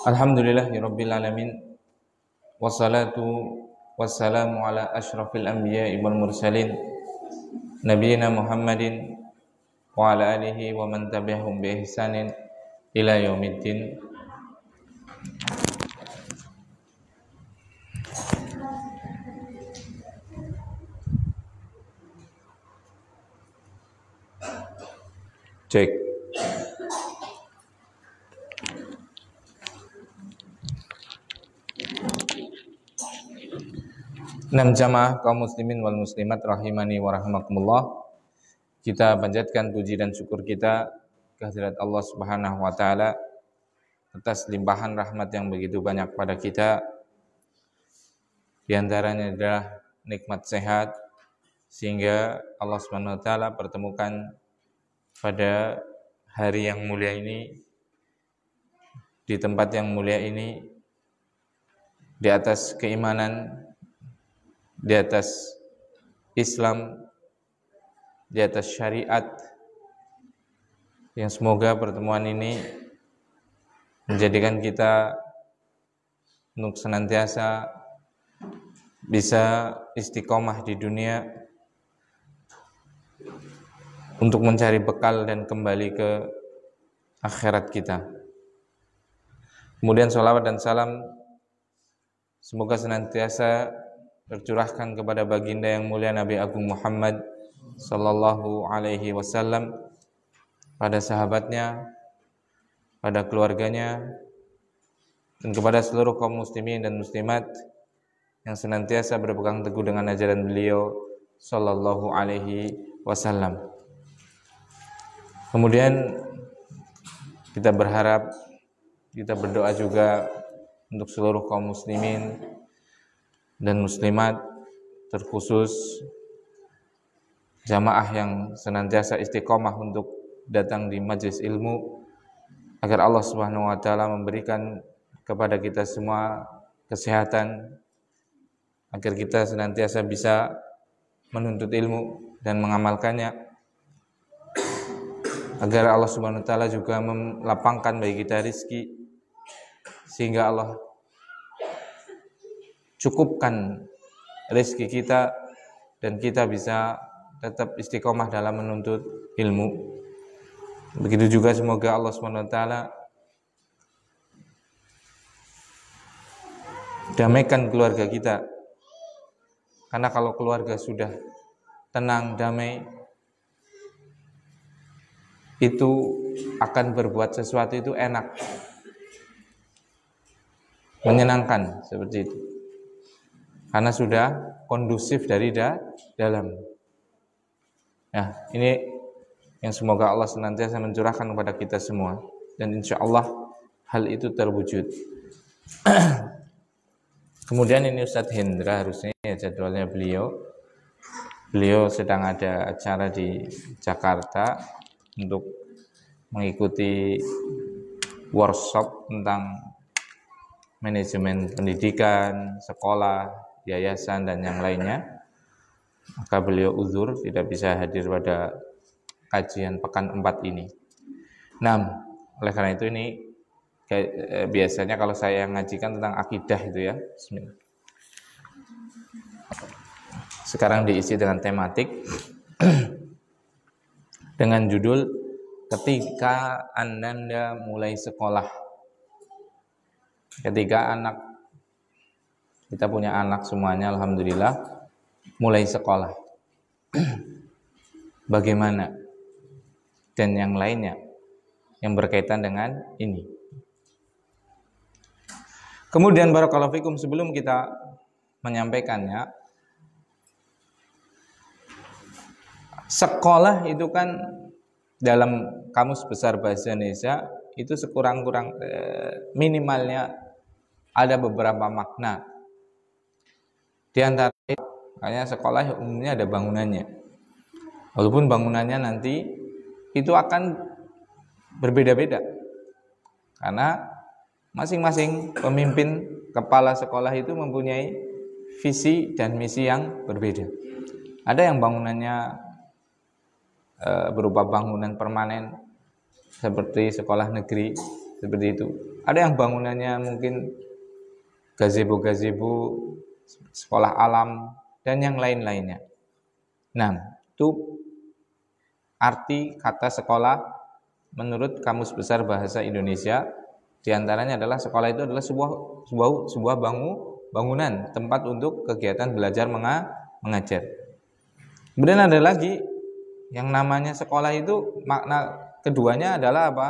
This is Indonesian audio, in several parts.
Alhamdulillahirabbil alamin wassalatu wassalamu ala asyrafil anbiya'i wal mursalin nabiyina Muhammadin wa ala alihi wa man tabi'ahum bi ihsanin ila yaumiddin. Cek. Enam jamaah kaum muslimin wal muslimat rahimani wa rahimakumullah. Kita panjatkan puji dan syukur kita kehadirat Allah Subhanahu wa taala atas limpahan rahmat yang begitu banyak pada kita. Di antaranya adalah nikmat sehat, sehingga Allah Subhanahu wa taala pertemukan pada hari yang mulia ini, di tempat yang mulia ini, di atas keimanan, di atas Islam, di atas syariat, yang semoga pertemuan ini menjadikan kita untuk senantiasa bisa istiqomah di dunia untuk mencari bekal dan kembali ke akhirat kita. Kemudian sholawat dan salam semoga senantiasa tercurahkan kepada baginda yang mulia Nabi Agung Muhammad sallallahu alaihi wasallam, pada sahabatnya, pada keluarganya, dan kepada seluruh kaum muslimin dan muslimat yang senantiasa berpegang teguh dengan ajaran beliau sallallahu alaihi wasallam. Kemudian kita berharap, kita berdoa juga untuk seluruh kaum muslimin dan muslimat, terkhusus jamaah yang senantiasa istiqomah untuk datang di majelis ilmu, agar Allah Subhanahu wa taala memberikan kepada kita semua kesehatan, agar kita senantiasa bisa menuntut ilmu dan mengamalkannya, agar Allah Subhanahu wa taala juga melapangkan bagi kita rizki, sehingga Allah cukupkan rezeki kita dan kita bisa tetap istiqomah dalam menuntut ilmu. Begitu juga semoga Allah SWT damaikan keluarga kita, karena kalau keluarga sudah tenang, damai, itu akan berbuat sesuatu itu enak, menyenangkan, seperti itu, karena sudah kondusif dari dalam. Nah, ini yang semoga Allah senantiasa mencurahkan kepada kita semua, dan insya Allah hal itu terwujud. Kemudian ini Ustadz Hendra, harusnya ya jadwalnya beliau sedang ada acara di Jakarta untuk mengikuti workshop tentang manajemen pendidikan, sekolah, yayasan, dan yang lainnya. Maka beliau uzur, tidak bisa hadir pada kajian pekan 4 ini. Nah, oleh karena itu ini biasanya kalau saya ngajikan tentang akidah itu ya, bismillah. Sekarang diisi dengan tematik dengan judul ketika Ananda mulai sekolah. Ketika kita punya anak semuanya, alhamdulillah, mulai sekolah, bagaimana, dan yang lainnya yang berkaitan dengan ini. Kemudian barakallahu fikum, sebelum kita menyampaikannya, sekolah itu kan dalam Kamus Besar Bahasa Indonesia itu sekurang-kurang minimalnya ada beberapa makna. Di antaranya, kayaknya sekolah umumnya ada bangunannya. Walaupun bangunannya nanti itu akan berbeda-beda, karena masing-masing pemimpin kepala sekolah itu mempunyai visi dan misi yang berbeda. Ada yang bangunannya berupa bangunan permanen seperti sekolah negeri, seperti itu. Ada yang bangunannya mungkin gazebo-gazebo, sekolah alam, dan yang lain-lainnya. Nah, itu arti kata sekolah menurut Kamus Besar Bahasa Indonesia. Di antaranya adalah sekolah itu adalah sebuah bangunan tempat untuk kegiatan belajar mengajar. Kemudian ada lagi yang namanya sekolah itu makna keduanya adalah apa?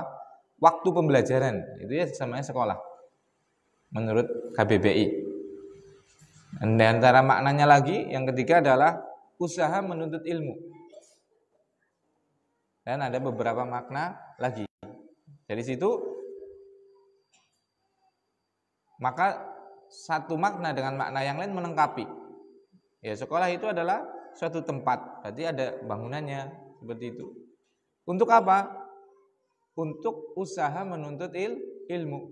Waktu pembelajaran. Itu ya namanya sekolah menurut KBBI. Dan di antara maknanya lagi yang ketiga adalah usaha menuntut ilmu. Dan ada beberapa makna lagi. Dari situ maka satu makna dengan makna yang lain melengkapi. Ya, sekolah itu adalah suatu tempat, berarti ada bangunannya seperti itu. Untuk apa? Untuk usaha menuntut ilmu.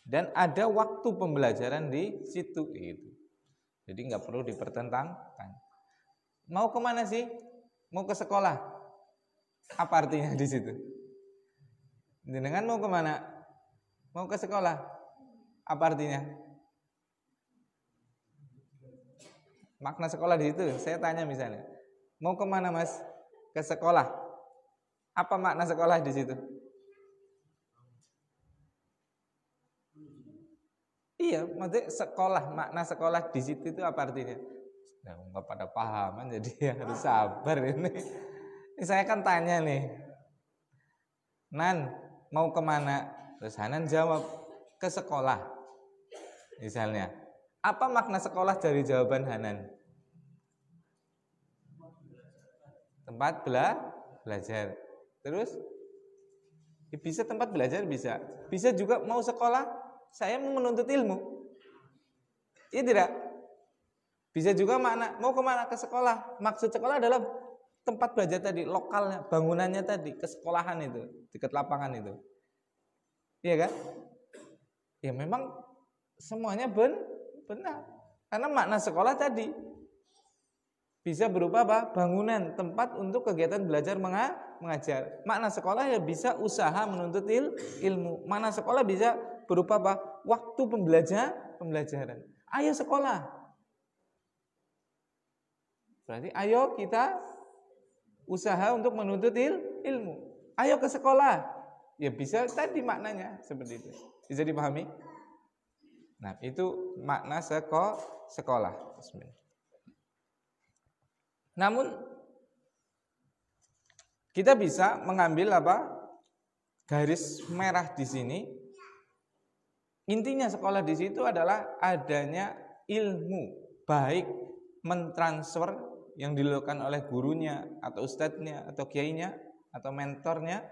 Dan ada waktu pembelajaran di situ gitu. Jadi nggak perlu dipertentangkan. Mau kemana sih? Mau ke sekolah. Apa artinya di situ? Dengan mau kemana? Mau ke sekolah. Apa artinya? Makna sekolah di situ. Saya tanya misalnya, mau kemana mas? Ke sekolah. Apa makna sekolah di situ? Iya, maksudnya sekolah, makna sekolah di situ itu apa artinya? Nah, nggak pada pahaman, jadi harus sabar ini. Ini saya kan tanya nih, Nan, mau kemana? Terus Hanan jawab, ke sekolah. Misalnya, apa makna sekolah dari jawaban Hanan? Tempat belajar. Terus, bisa tempat belajar bisa. Bisa juga mau sekolah, saya mau menuntut ilmu. Iya tidak? Bisa juga makna, mau kemana? Ke sekolah. Maksud sekolah adalah tempat belajar tadi, lokalnya, bangunannya tadi, ke sekolahan itu, dekat lapangan itu. Iya kan? Ya memang semuanya benar. Karena makna sekolah tadi bisa berupa apa? Bangunan, tempat untuk kegiatan belajar mengajar. Makna sekolah ya bisa usaha menuntut ilmu. Makna sekolah bisa berupa apa? Waktu pembelajaran. Ayo sekolah. Berarti ayo kita usaha untuk menuntut ilmu. Ayo ke sekolah. Ya bisa tadi maknanya seperti itu. Bisa dipahami? Nah, itu makna sekolah. Bismillah. Namun kita bisa mengambil apa? Garis merah di sini. Intinya sekolah di situ adalah adanya ilmu, baik mentransfer yang dilakukan oleh gurunya atau ustadznya atau kiainya atau mentornya,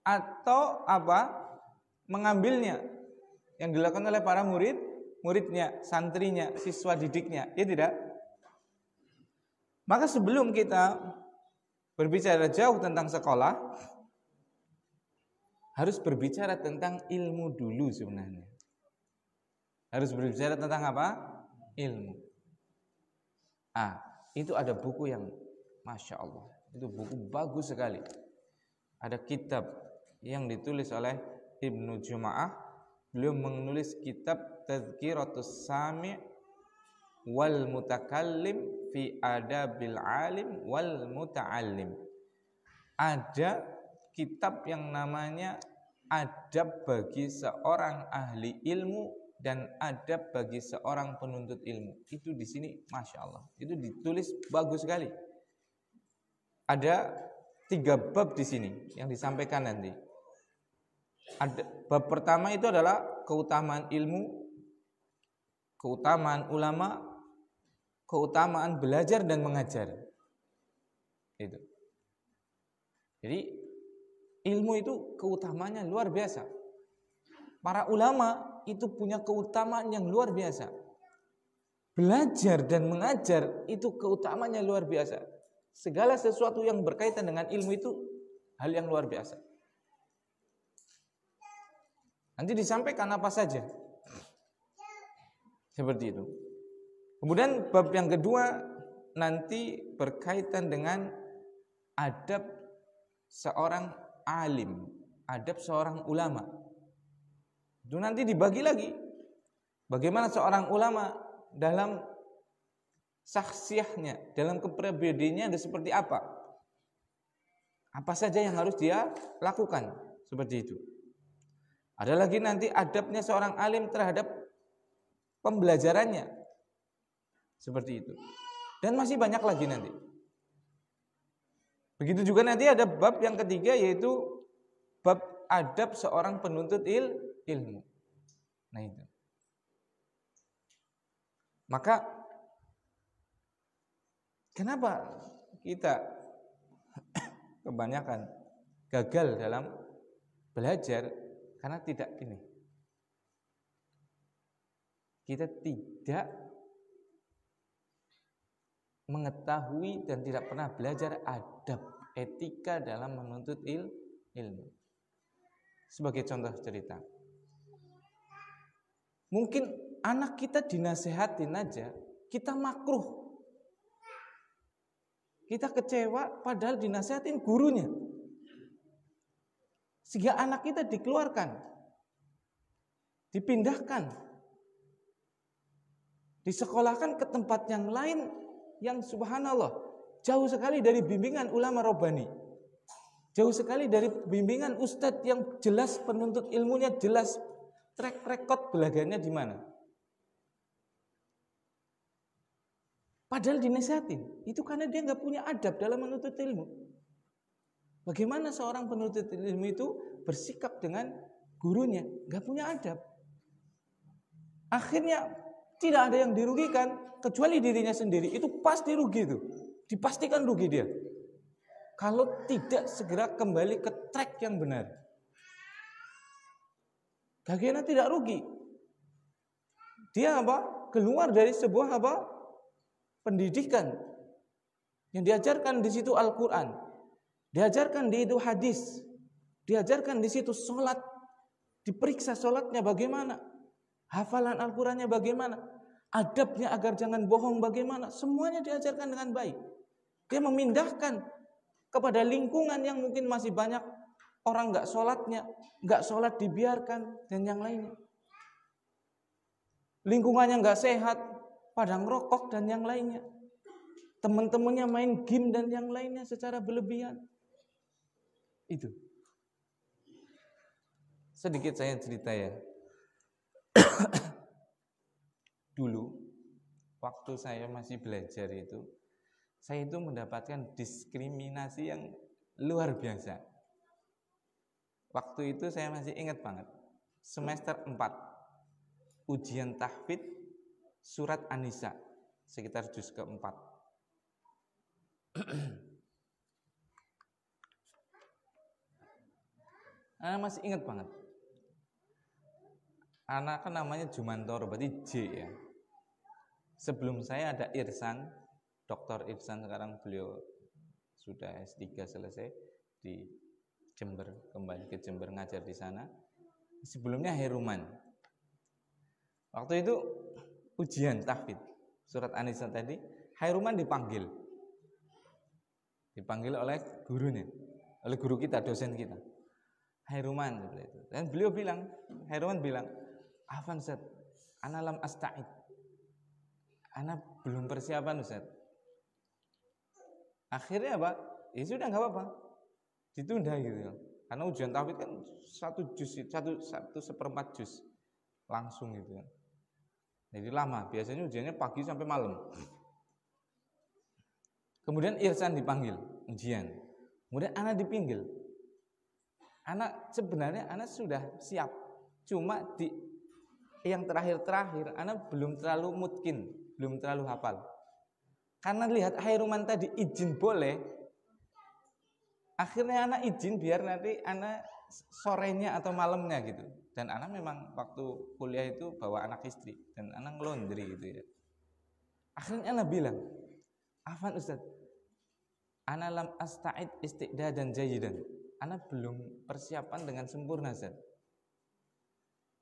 atau apa? Mengambilnya yang dilakukan oleh para muridnya, santrinya, siswa didiknya, ya tidak? Maka sebelum kita berbicara jauh tentang sekolah, harus berbicara tentang ilmu dulu sebenarnya. Harus berbicara tentang apa? Ilmu. Itu ada buku yang Masya Allah, itu buku bagus sekali. Ada kitab yang ditulis oleh Ibnu Juma'ah. Beliau menulis kitab Tadhkiratus Sami' wal Mutakallim fi Adabil Alim wal Muta'allim. Ada kitab yang namanya Adab bagi seorang ahli ilmu dan adab bagi seorang penuntut ilmu. Itu di sini Masya Allah, itu ditulis bagus sekali. Ada 3 bab di sini yang disampaikan nanti. Bab pertama itu adalah keutamaan ilmu, keutamaan ulama, keutamaan belajar dan mengajar. Itu. Jadi ilmu itu keutamanya luar biasa. Para ulama itu punya keutamaan yang luar biasa. Belajar dan mengajar itu keutamanya luar biasa. Segala sesuatu yang berkaitan dengan ilmu itu hal yang luar biasa. Nanti disampaikan apa saja. Seperti itu. Kemudian bab yang kedua nanti berkaitan dengan adab seorang alim. adab seorang ulama. Itu nanti dibagi lagi. Bagaimana seorang ulama dalam syakhsiahnya, dalam kepribadiannya ada seperti apa? Apa saja yang harus dia lakukan? Seperti itu. Ada lagi nanti adabnya seorang alim terhadap pembelajarannya. Seperti itu. Dan masih banyak lagi nanti. Begitu juga nanti ada bab yang ketiga, yaitu bab adab seorang penuntut ilmu. Nah itu. Maka kenapa kita kebanyakan gagal dalam belajar? Karena tidak ini. Kita tidak mengetahui dan tidak pernah belajar adab, etika dalam menuntut ilmu. Sebagai contoh cerita, mungkin anak kita dinasehatin aja, kita makruh, kita kecewa padahal dinasehatin gurunya, sehingga anak kita dikeluarkan, dipindahkan, disekolahkan ke tempat yang lain yang subhanallah jauh sekali dari bimbingan ulama Rabbani, jauh sekali dari bimbingan ustadz yang jelas penuntut ilmunya, jelas track record belajarnya di mana. Padahal dinasihatin, itu karena dia nggak punya adab dalam menuntut ilmu. Bagaimana seorang penuntut ilmu itu bersikap dengan gurunya, nggak punya adab. Akhirnya tidak ada yang dirugikan kecuali dirinya sendiri. Itu pasti rugi itu, dipastikan rugi dia. Kalau tidak segera kembali ke track yang benar. Bagaimana tidak rugi? Dia keluar dari sebuah pendidikan yang diajarkan di situ Al-Quran, diajarkan di itu hadis, diajarkan di situ sholat, diperiksa sholatnya bagaimana, hafalan Al-Qurannya bagaimana, adabnya agar jangan bohong bagaimana, semuanya diajarkan dengan baik. Dia memindahkan kepada lingkungan yang mungkin masih banyak orang nggak sholat dibiarkan dan yang lainnya. Lingkungannya nggak sehat, pada ngerokok dan yang lainnya. Teman-temannya main game dan yang lainnya secara berlebihan. Itu. Sedikit saya cerita ya. Dulu, waktu saya masih belajar itu, saya itu mendapatkan diskriminasi yang luar biasa. Waktu itu saya masih ingat banget, semester 4, ujian tahfidz surat An-Nisa, sekitar juz ke-4. Anak masih ingat banget. Anak kan namanya Jumantoro, berarti J ya. Sebelum saya ada Irsan, Dr. Irsan, sekarang beliau sudah S3 selesai di Jember, kembali ke Jember ngajar di sana. Sebelumnya Heruman. Waktu itu ujian tahfidz surat An-Nisa tadi, Heruman dipanggil oleh gurunya, oleh guru kita, dosen kita. Heruman seperti itu. Dan beliau bilang, Heruman bilang, "Afan Ustaz, ana lam asta'id." Ana belum persiapan Ustaz. Akhirnya ya sudah enggak apa-apa. Ditunda gitu. Karena ujian tahfidz kan 1/4 juz langsung gitu kan. Jadi lama, biasanya ujiannya pagi sampai malam. Kemudian Irsan dipanggil ujian. Kemudian anak dipanggil. Sebenarnya anak sudah siap. Cuma di yang terakhir anak belum terlalu mutkin, belum terlalu hafal. Karena lihat Heruman tadi izin boleh. Akhirnya anak izin biar nanti anak sorenya atau malamnya gitu. Dan anak memang waktu kuliah itu bawa anak istri dan anak ngelondri gitu ya. Akhirnya anak bilang, "Afan Ustaz, ana lam asta'id isti'dadan jayidan." Anak belum persiapan dengan sempurna Ustaz.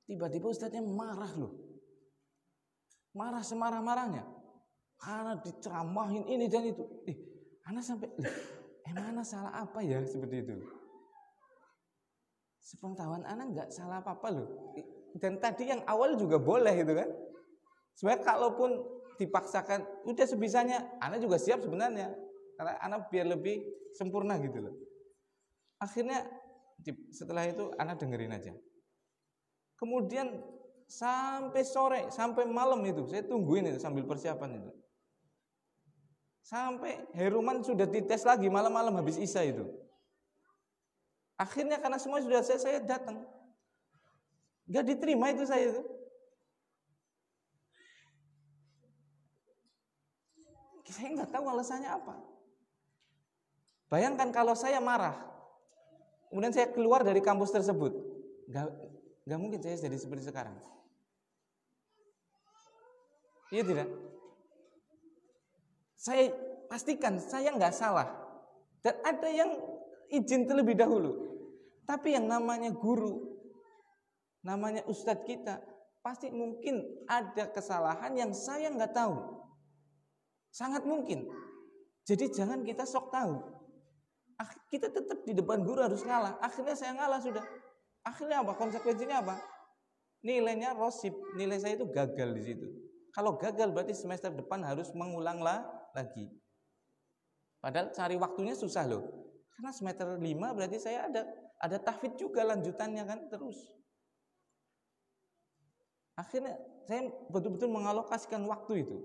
Tiba-tiba Ustaznya marah loh. Marah semarah-marahnya. Anak diceramahin ini dan itu. Anak sampai, emang anak salah apa ya seperti itu? sepengetahuan anak nggak salah apa-apa loh. Dan tadi yang awal juga boleh gitu kan. Sebenarnya kalaupun dipaksakan, udah sebisanya, anak juga siap sebenarnya. Karena anak biar lebih sempurna gitu loh. Akhirnya setelah itu anak dengerin aja. Kemudian sampai sore, sampai malam itu, saya tungguin itu sambil persiapan itu. Sampai Heruman sudah dites lagi malam-malam habis Isya itu. Akhirnya karena semua sudah saya datang. Gak diterima itu saya itu. Saya nggak tahu alasannya apa. Bayangkan kalau saya marah, kemudian saya keluar dari kampus tersebut, nggak mungkin saya jadi seperti sekarang. Iya tidak? Saya pastikan saya nggak salah. Dan ada yang izin terlebih dahulu. Tapi yang namanya guru, namanya ustadz kita, pasti mungkin ada kesalahan yang saya nggak tahu. Sangat mungkin. Jadi jangan kita sok tahu. Kita tetap di depan guru harus ngalah. Akhirnya saya ngalah sudah. Akhirnya apa? Konsekuensinya apa? Nilainya rosib. Nilai saya itu gagal di situ. Kalau gagal berarti semester depan harus mengulang lagi. Padahal cari waktunya susah loh. Karena semester 5 berarti saya ada tahfidz juga lanjutannya kan terus. Akhirnya saya betul-betul mengalokasikan waktu itu.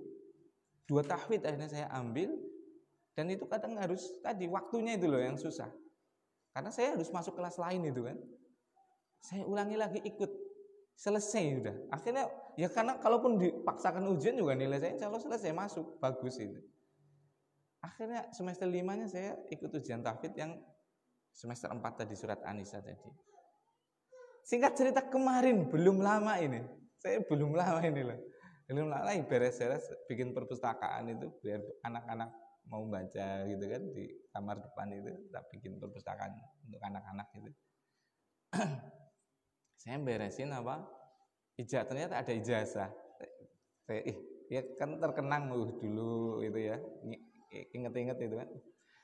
2 tahfidz akhirnya saya ambil. Dan itu kadang harus tadi waktunya itu loh yang susah. Karena saya harus masuk kelas lain itu kan. Saya ulangi lagi ikut. Selesai udah. Akhirnya ya karena kalaupun dipaksakan ujian juga nilai saya insya Allah selesai masuk. Bagus itu. Akhirnya semester 5-nya saya ikut ujian tahfidz yang semester 4 tadi surat An-Nisa tadi. Singkat cerita kemarin belum lama ini. Saya belum lama ini loh. Belum lama lagi beres-beres bikin perpustakaan itu biar anak-anak mau baca gitu kan di kamar depan itu kita bikin perpustakaan untuk anak-anak gitu. Saya beresin apa? Ternyata ada ijazah. Saya ya kan terkenang dulu itu ya. Ingat-ingat itu kan.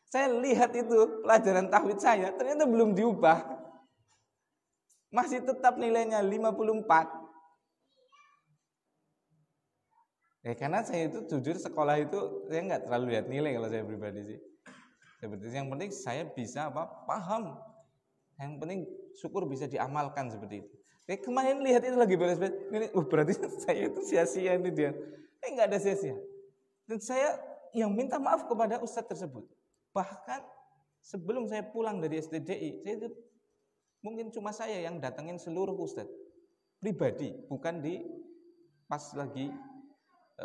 Saya lihat itu pelajaran tahfidz saya ternyata belum diubah. Masih tetap nilainya 54. Karena saya itu jujur sekolah itu saya nggak terlalu lihat nilai kalau saya pribadi sih. Seperti yang penting saya bisa paham. Yang penting syukur bisa diamalkan seperti itu. Kemarin lihat itu lagi beres-beres. Berarti saya itu sia-sia ini dia. Nggak ada sia-sia. Dan saya yang minta maaf kepada ustadz tersebut. Bahkan sebelum saya pulang dari STDI, saya itu mungkin cuma saya yang datangin seluruh ustadz pribadi, bukan di pas lagi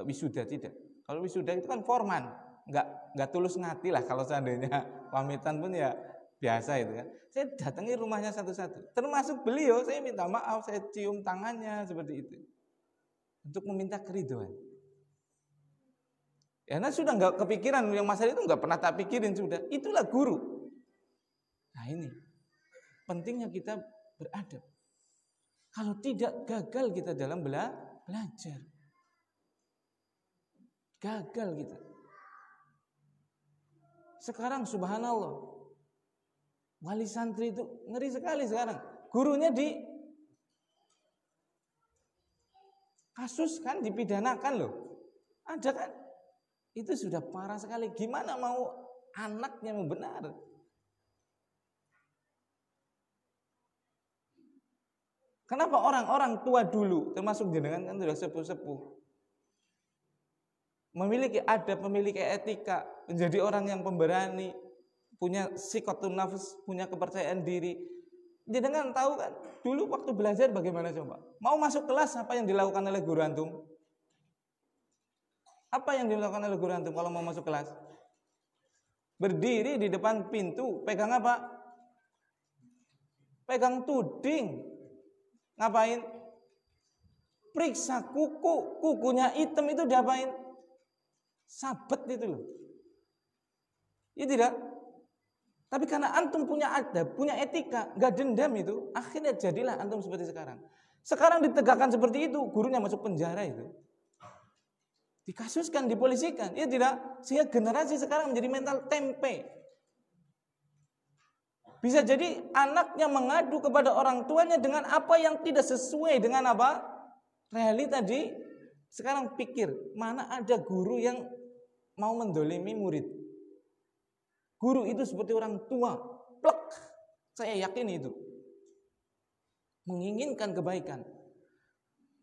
wisuda tidak. Kalau wisuda itu kan forman, nggak tulus ngati lah. Kalau seandainya pamitan pun ya biasa itu kan. Saya datangi rumahnya satu-satu. Termasuk beliau, saya minta maaf, saya cium tangannya seperti itu. Untuk meminta keridhaan. Karena sudah nggak kepikiran yang masalah itu nggak pernah tak pikirin sudah. Itulah guru. Nah ini pentingnya kita beradab. Kalau tidak gagal kita dalam belajar. Gagal kita. Sekarang subhanallah, wali santri itu ngeri sekali sekarang. Gurunya di kasus kan, dipidanakan loh. Ada kan? Itu sudah parah sekali. Gimana mau anaknya mau benar? Kenapa orang-orang tua dulu, termasuk jenengan kan sudah sepuh-sepuh, memiliki adab, memiliki etika, menjadi orang yang pemberani, punya sikotun nafs, punya kepercayaan diri. Jenengan tahu kan, dulu waktu belajar bagaimana coba? Mau masuk kelas, apa yang dilakukan oleh guru antum? Apa yang dilakukan oleh guru antum kalau mau masuk kelas? Berdiri di depan pintu, pegang apa? Pegang tuding. Ngapain? Periksa kukunya hitam itu diapain? Sabet itu loh. Ya tidak. Tapi karena antum punya adab, punya etika, gak dendam itu, akhirnya jadilah antum seperti sekarang. Sekarang ditegakkan seperti itu, gurunya masuk penjara itu. Dikasuskan, dipolisikan. Ya tidak. Sehingga generasi sekarang menjadi mental tempe. Bisa jadi anaknya mengadu kepada orang tuanya dengan apa yang tidak sesuai dengan apa? Realita tadi. Sekarang pikir, mana ada guru yang mau mendolimi murid? Guru itu seperti orang tua. Plek. Saya yakin itu. Menginginkan kebaikan.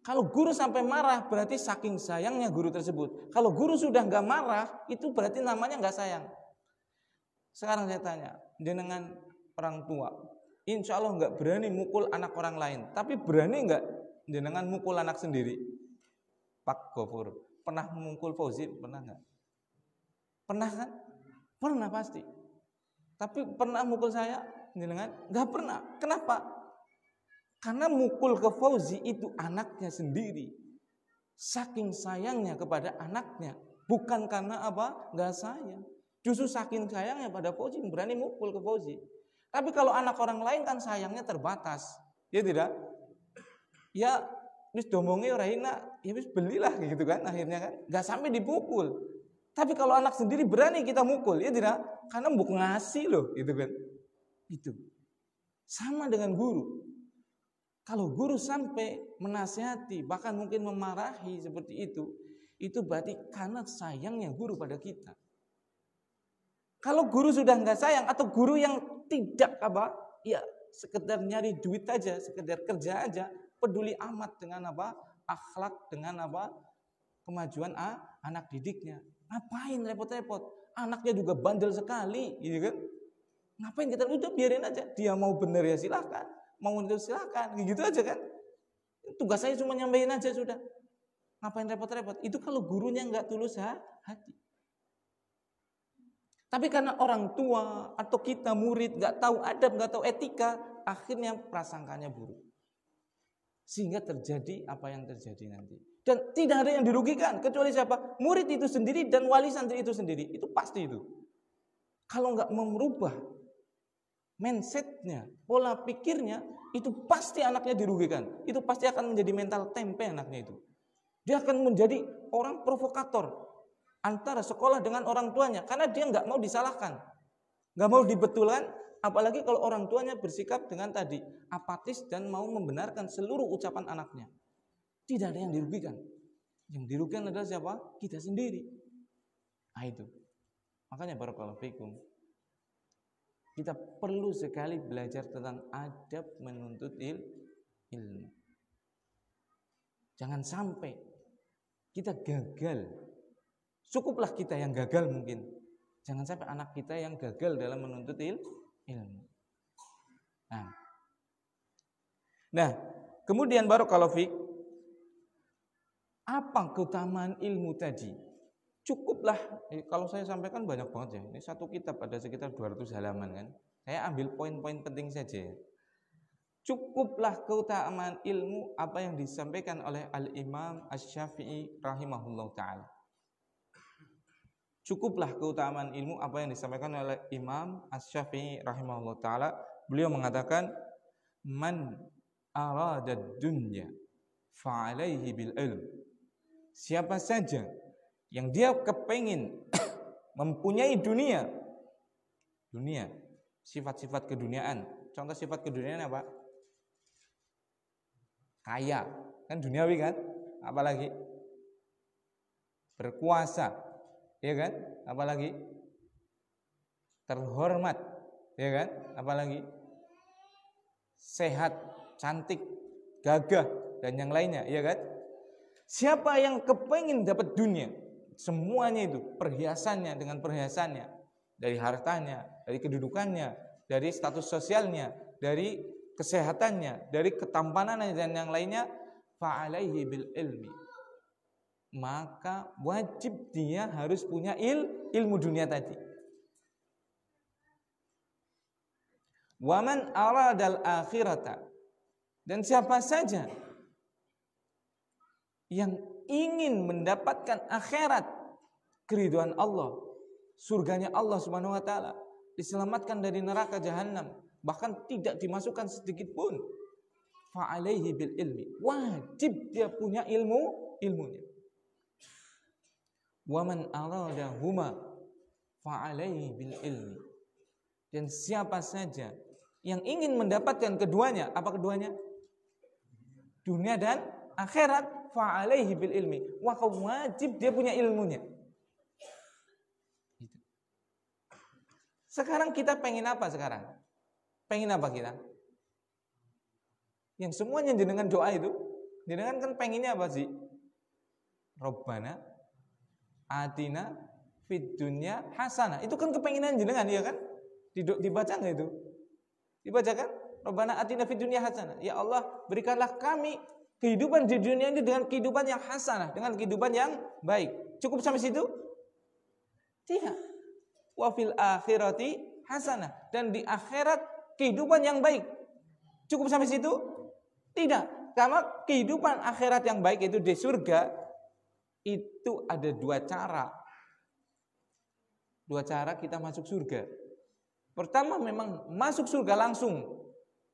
Kalau guru sampai marah, berarti saking sayangnya guru tersebut. Kalau guru sudah nggak marah, itu berarti namanya nggak sayang. Sekarang saya tanya, jenengan orang tua, insya Allah nggak berani mukul anak orang lain, tapi berani nggak jenengan mukul anak sendiri? Pak Gofur, pernah memukul Fauzi? Pernah nggak? Pernah kan? Pernah pasti. Tapi pernah mukul saya? Jenengan? Nggak pernah. Kenapa? Karena mukul ke Fauzi itu anaknya sendiri. Saking sayangnya kepada anaknya, bukan karena apa? Nggak sayang. Justru saking sayangnya pada Fauzi berani mukul ke Fauzi. Tapi kalau anak orang lain kan sayangnya terbatas, ya tidak? Ya, wis domonge ora enak, ya wis belilah gitu kan akhirnya kan, nggak sampai dipukul. Tapi kalau anak sendiri berani kita mukul, ya tidak? Karena mbok ngasih loh, gitu kan? Itu sama dengan guru. Kalau guru sampai menasihati, bahkan mungkin memarahi seperti itu berarti karena sayangnya guru pada kita. Kalau guru sudah nggak sayang atau guru yang tidak apa, ya sekedar nyari duit aja, sekedar kerja aja, peduli amat dengan apa, akhlak, dengan apa, kemajuan anak didiknya. Ngapain repot-repot? Anaknya juga bandel sekali, gitu kan? Ngapain kita udah biarin aja, dia mau bener ya silahkan, mau itu silahkan, gitu aja kan? Tugas saya cuma nyampein aja sudah. Ngapain repot-repot? Itu kalau gurunya nggak tulus hati. Tapi karena orang tua atau kita murid nggak tahu adab, nggak tahu etika, akhirnya prasangkanya buruk. Sehingga terjadi apa yang terjadi nanti. Dan tidak ada yang dirugikan kecuali siapa? Murid itu sendiri dan wali santri itu sendiri. Itu pasti itu. Kalau nggak merubah mindsetnya, pola pikirnya, itu pasti anaknya dirugikan. Itu pasti akan menjadi mental tempe anaknya itu. Dia akan menjadi orang provokator antara sekolah dengan orang tuanya, karena dia nggak mau disalahkan, nggak mau dibetulkan, apalagi kalau orang tuanya bersikap dengan tadi apatis dan mau membenarkan seluruh ucapan anaknya. Tidak ada yang dirugikan. Yang dirugikan adalah siapa? Kita sendiri. Nah itu. Makanya barakallahu fikum, kita perlu sekali belajar tentang adab menuntut ilmu. Jangan sampai kita gagal. Cukuplah kita yang gagal mungkin. Jangan sampai anak kita yang gagal dalam menuntut ilmu. Nah, kemudian barakallahu fiik, apa keutamaan ilmu tadi? Cukuplah, kalau saya sampaikan banyak banget ya. Ini satu kitab ada sekitar 200 halaman kan. Saya ambil poin-poin penting saja. Cukuplah keutamaan ilmu apa yang disampaikan oleh Al-Imam Asy-Syafi'i rahimahullah ta'ala. Cukuplah keutamaan ilmu apa yang disampaikan oleh Imam Asy-Syafi'i rahimahullah ta'ala. Beliau mengatakan, man arada dunya fa'alaihi bil ilm. Siapa saja yang dia kepengin mempunyai dunia, sifat-sifat keduniaan. Contoh sifat keduniaan apa? Kaya, kan duniawi kan? Apalagi berkuasa, ya kan? Apalagi terhormat, ya kan? Apalagi sehat, cantik, gagah dan yang lainnya, ya kan? Siapa yang kepengin dapat dunia, semuanya itu, perhiasannya dengan perhiasannya, dari hartanya, dari kedudukannya, dari status sosialnya, dari kesehatannya, dari ketampanannya dan yang lainnya, fa'alaihi bil ilmi. Maka wajib dia harus punya ilmu dunia tadi. Wa man aradal akhirata, dan siapa saja yang ingin mendapatkan akhirat, keridhaan Allah, surganya Allah Subhanahu wa taala, diselamatkan dari neraka jahanam, bahkan tidak dimasukkan sedikit pun, fa'alaihi bil ilmi, wajib dia punya ilmunya. Wa man aradahuma fa'alaihi bil ilmi, dan siapa saja yang ingin mendapatkan keduanya, apa keduanya? Dunia dan akhirat, fa'alaihi bil ilmi. Wajib dia punya ilmunya. Sekarang kita pengen apa sekarang? Pengen apa kita? Yang semuanya jenengan doa itu, jenengan kan pengennya apa sih? Robbana atina fid dunya hasanah. Itu kan kepenginan jenengan, ya kan? Dibaca enggak itu? Dibaca kan? Robbana atina fid dunya hasanah. Ya Allah, berikanlah kami kehidupan di dunia ini dengan kehidupan yang hasanah, dengan kehidupan yang baik. Cukup sampai situ? Tidak. Wa fil akhirati hasanah, dan di akhirat kehidupan yang baik. Cukup sampai situ? Tidak. Karena kehidupan akhirat yang baik itu di surga itu ada dua cara. Dua cara kita masuk surga. Pertama memang masuk surga langsung.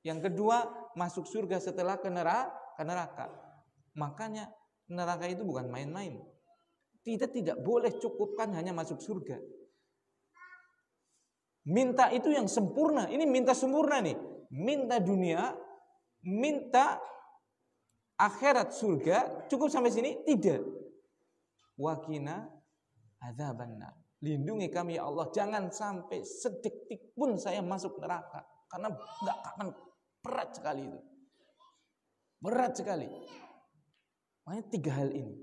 Yang kedua masuk surga setelah ke neraka. Makanya neraka itu bukan main-main. Kita tidak boleh cukupkan hanya masuk surga. Minta itu yang sempurna. Ini minta sempurna nih. Minta dunia, minta akhirat surga. Cukup sampai sini? Tidak. Waqina adzabannar. Lindungi kami ya Allah. Jangan sampai sedetik pun saya masuk neraka. Karena enggak akan, berat sekali itu. Berat sekali. Makanya 3 hal ini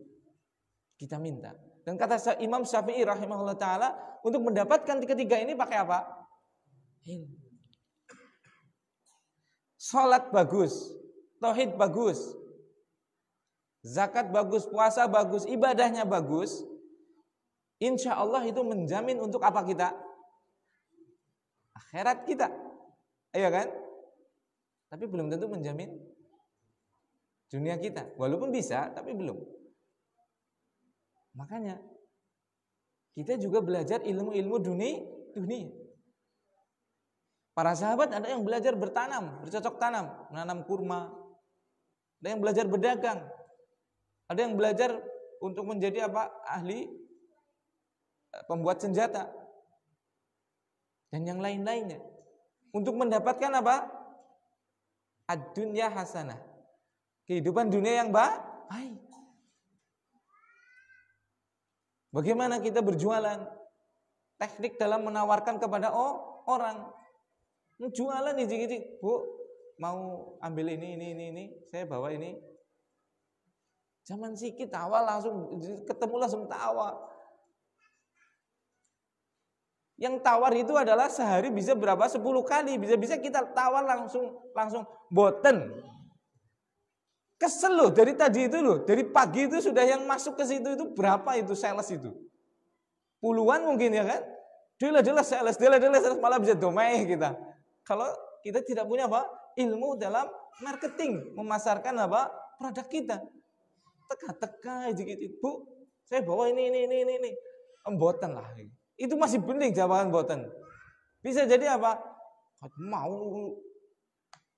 kita minta. Dan kata Imam Syafi'i rahimahullah ta'ala, untuk mendapatkan ketiga ini pakai apa? Ilmu. Salat bagus, tauhid bagus, zakat bagus, puasa bagus, ibadahnya bagus, insya Allah itu menjamin untuk apa kita? Akhirat kita. Iya kan? Tapi belum tentu menjamin dunia kita. Walaupun bisa, tapi belum. Makanya kita juga belajar ilmu-ilmu dunia. Para sahabat ada yang belajar bertanam, bercocok tanam, menanam kurma. Ada yang belajar berdagang. Ada yang belajar untuk menjadi apa? Ahli pembuat senjata. Dan yang lain-lainnya. Untuk mendapatkan apa? Ad-dunya hasanah. Kehidupan dunia yang baik. Bagaimana kita berjualan? Teknik dalam menawarkan kepada orang. Jualan ijik-ijik, Bu, mau ambil ini, saya bawa ini. Zaman sikit tawa langsung ketemu langsung tawa. Yang tawar itu adalah sehari bisa berapa? 10 kali, bisa kita tawar langsung boten. Kesel loh dari tadi itu loh, dari pagi itu sudah yang masuk ke situ itu berapa itu sales itu? Puluhan mungkin ya kan? Dela sales malah bisa domai kita. Kalau kita tidak punya apa? Ilmu dalam marketing, memasarkan apa? Produk kita. Teka-teka gitu. Bu, saya bawa ini. Boten lah. Itu masih penting jawaban boten. Bisa jadi apa? Mau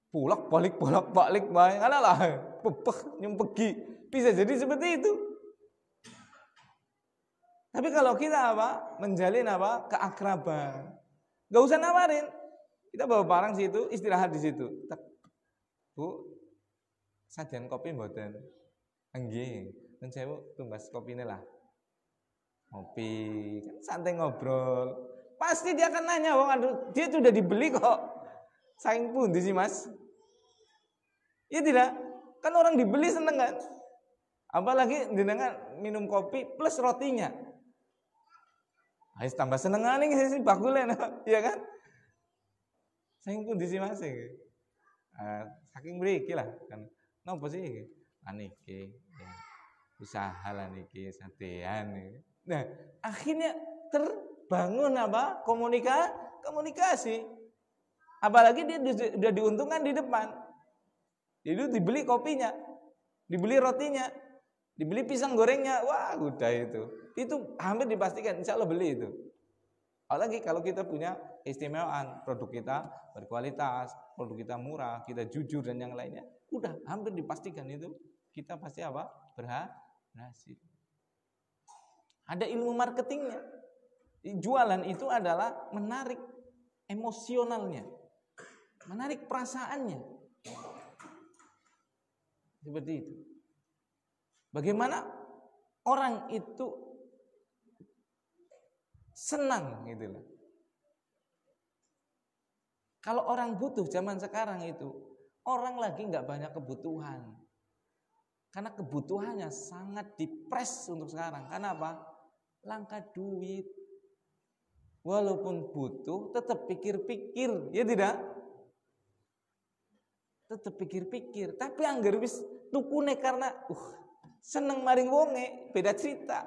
bolak-balik bae. Alah, bebek nyempegi. Bisa jadi seperti itu. Tapi kalau kita apa? Menjalin apa? Keakraban. Enggak usah nawarin. Kita bawa barang situ, istirahat di situ. Bu, sajian kopi mboten? Nggih, men sewu tumbas kopine lah. Ngopi, kan santai ngobrol. Pasti dia akan nanya, "Wong aduh, dia sudah dibeli kok." Saking pundi sih, Mas? Iya tidak? Kan orang dibeli seneng kan? Apalagi jenengan minum kopi plus rotinya. Ayo tambah seneng nih sih bakule, iya kan? Saking pundi sih Mas? Saking mriki lah kan. Napa sih? Aniki ya. Usaha lah niki satean. Nah, akhirnya terbangun apa? Komunikasi. Apalagi dia sudah diuntungkan di depan. Itu dibeli kopinya, dibeli rotinya, dibeli pisang gorengnya. Wah, udah itu. Itu hampir dipastikan insya Allah beli itu. Apalagi kalau kita punya keistimewaan, produk kita berkualitas, produk kita murah, kita jujur dan yang lainnya, udah hampir dipastikan itu kita pasti apa? Berhasil. Ada ilmu marketingnya. Jualan itu adalah menarik emosionalnya. menarik perasaannya. Seperti itu. Bagaimana orang itu senang gitu loh. Kalau orang butuh zaman sekarang itu, orang lagi nggak banyak kebutuhan. Karena kebutuhannya sangat dipres untuk sekarang. Karena apa? Langka duit. Walaupun butuh, tetap pikir-pikir, ya tidak? Tetap pikir-pikir. Tapi anggar wis tukune karena seneng maring wonge, beda cerita.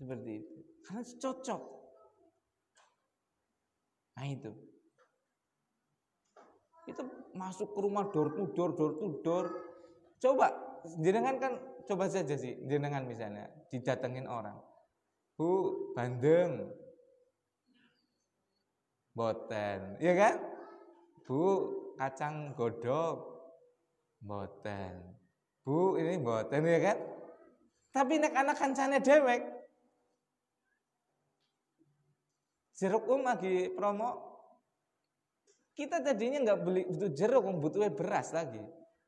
Seperti itu. Karena cocok. Nah itu masuk ke rumah door to door. Coba jenengan kan coba saja sih jenengan misalnya didatengin orang, Bu bandeng, boten, ya kan? Bu kacang godok, boten. Bu ini boten, ya kan? Tapi nek anak kancane dewek, jeruk lagi promo. Kita tadinya nggak beli butuh jeruk, butuhnya beras lagi.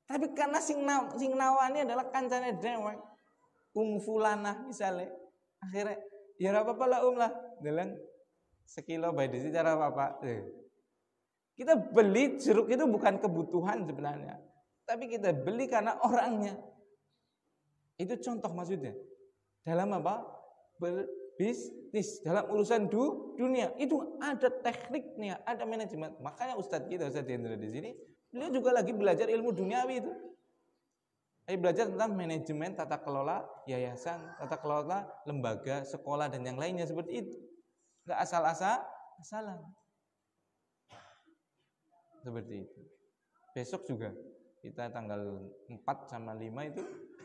Tapi karena sing nawani adalah kancane dewek, Fulanah misalnya, akhirnya ya apa-apa lah lah, dalam sekilo bae disi cara apa. Kita beli jeruk itu bukan kebutuhan sebenarnya, tapi kita beli karena orangnya. Itu contoh maksudnya. Dalam apa? Bisnis, dalam urusan dunia itu ada tekniknya, ada manajemen. Makanya Ustadz Hendra di sini, beliau juga lagi belajar ilmu duniawi itu. Belajar tentang manajemen, tata kelola yayasan, tata kelola lembaga, sekolah dan yang lainnya seperti itu. Enggak asal-asalan. Seperti itu. Besok juga kita tanggal 4 sama 5 itu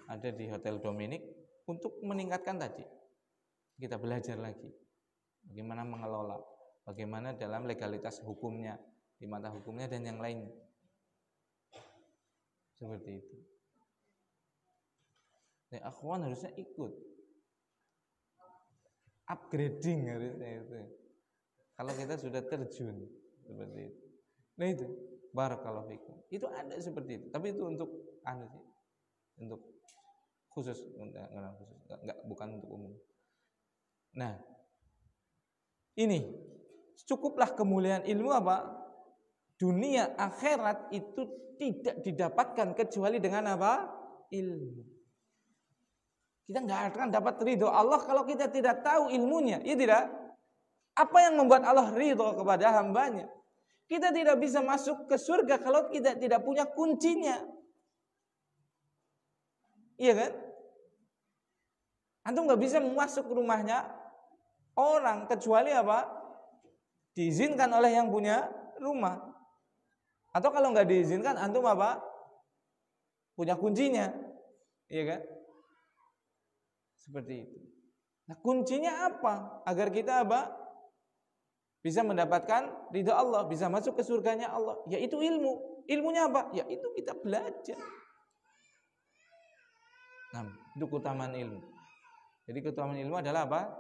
ada di Hotel Dominic untuk meningkatkan tadi. Kita belajar lagi bagaimana mengelola, bagaimana dalam legalitas hukumnya, di mata hukumnya dan yang lain. Seperti itu. Nah, akhwan harusnya ikut upgrading harusnya itu. Kalau kita sudah terjun seperti itu. Nah itu barakallahu fikum. Itu ada seperti itu. Tapi itu untuk untuk khusus, enggak bukan untuk umum. Nah, ini cukuplah kemuliaan ilmu apa? Dunia akhirat itu tidak didapatkan kecuali dengan apa? Ilmu. Kita nggak akan dapat ridho Allah kalau kita tidak tahu ilmunya, ya tidak? Apa yang membuat Allah ridho kepada hambanya? Kita tidak bisa masuk ke surga kalau kita tidak punya kuncinya. Iya kan? Antum nggak bisa masuk ke rumahnya orang kecuali apa? Diizinkan oleh yang punya rumah. Atau kalau nggak diizinkan, antum apa? Punya kuncinya, iya kan? Seperti itu. Nah, kuncinya apa? Agar kita apa? Bisa mendapatkan ridha Allah, bisa masuk ke surganya Allah. Yaitu ilmu. Ilmunya apa? Yaitu kita belajar. Nah, itu keutamaan ilmu. Jadi keutamaan ilmu adalah apa?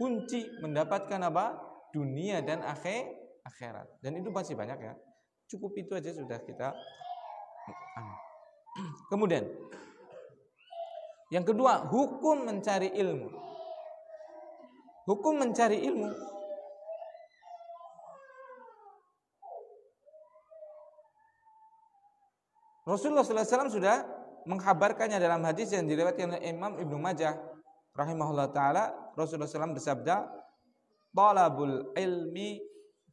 Kunci mendapatkan apa? Dunia dan akhirat. Dan itu masih banyak ya. Cukup itu aja sudah kita. Kemudian yang kedua, hukum mencari ilmu. Hukum mencari ilmu Rasulullah SAW sudah mengkhabarkannya dalam hadis yang diriwayatkan oleh Imam Ibnu Majah rahimahullah taala. Rasulullah SAW bersabda, "Talabul ilmi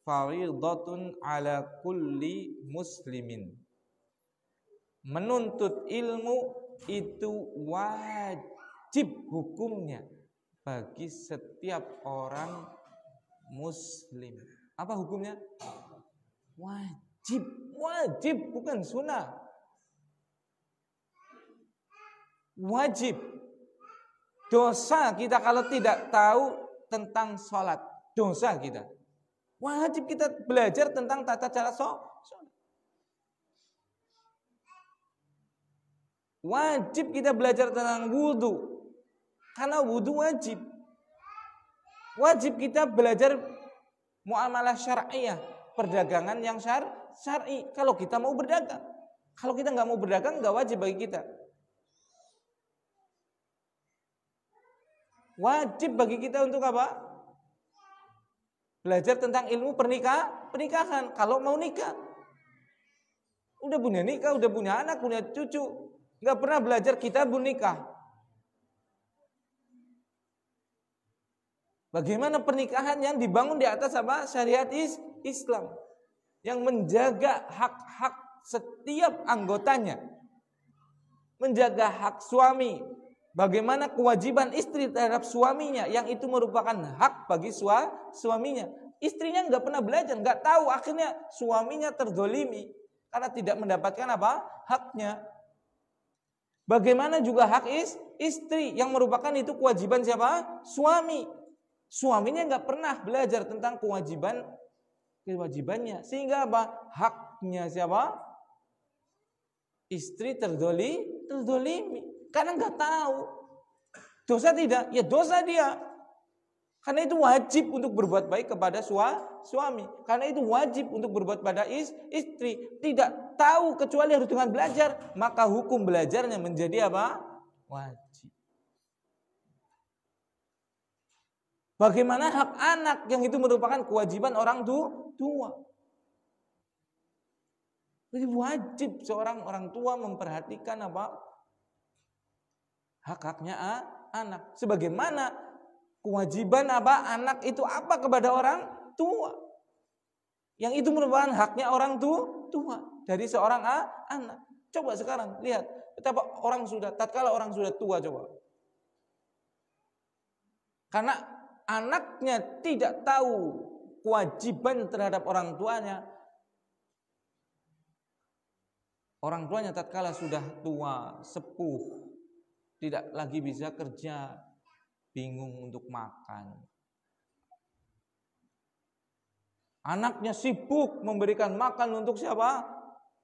fariidatun ala kulli muslimin." Menuntut ilmu itu wajib hukumnya bagi setiap orang muslim. Apa hukumnya? Wajib, wajib bukan sunnah. Wajib. Dosa kita kalau tidak tahu tentang sholat. Dosa kita. Wajib kita belajar tentang tata cara sholat. Wajib kita belajar tentang wudu. Karena wudu wajib. Wajib kita belajar muamalah syar'iyah, perdagangan yang syar'i. Kalau kita mau berdagang, kalau kita nggak mau berdagang, nggak wajib bagi kita. Wajib bagi kita untuk apa? Belajar tentang ilmu pernikahan. Kalau mau nikah, udah punya nikah, udah punya anak, punya cucu, nggak pernah belajar kitabun nikah. Bagaimana pernikahan yang dibangun di atas apa? Syariat Islam, yang menjaga hak-hak setiap anggotanya, menjaga hak suami. Bagaimana kewajiban istri terhadap suaminya, yang itu merupakan hak bagi suaminya. Istrinya nggak pernah belajar, nggak tahu, akhirnya suaminya terzolimi karena tidak mendapatkan apa? Haknya. Bagaimana juga hak istri, yang merupakan itu kewajiban siapa? Suami. Suaminya nggak pernah belajar tentang kewajibannya, sehingga apa? Haknya siapa? Istri terzolimi. Karena nggak tahu. Dosa tidak? Ya dosa dia. Karena itu wajib untuk berbuat baik kepada suami. Karena itu wajib untuk berbuat pada istri. Tidak tahu kecuali harus dengan belajar. Maka hukum belajarnya menjadi apa? Wajib. Bagaimana hak anak, yang itu merupakan kewajiban orang tua. Jadi wajib seorang orang tua memperhatikan apa? Hak-haknya anak. Sebagaimana kewajiban apa? Anak itu apa kepada orang tua. Yang itu merupakan haknya orang tua dari seorang anak. Coba sekarang lihat betapa tatkala orang sudah tua, coba. Karena anaknya tidak tahu kewajiban terhadap orang tuanya. Orang tuanya tatkala sudah tua, sepuh, tidak lagi bisa kerja, bingung untuk makan. Anaknya sibuk memberikan makan untuk siapa?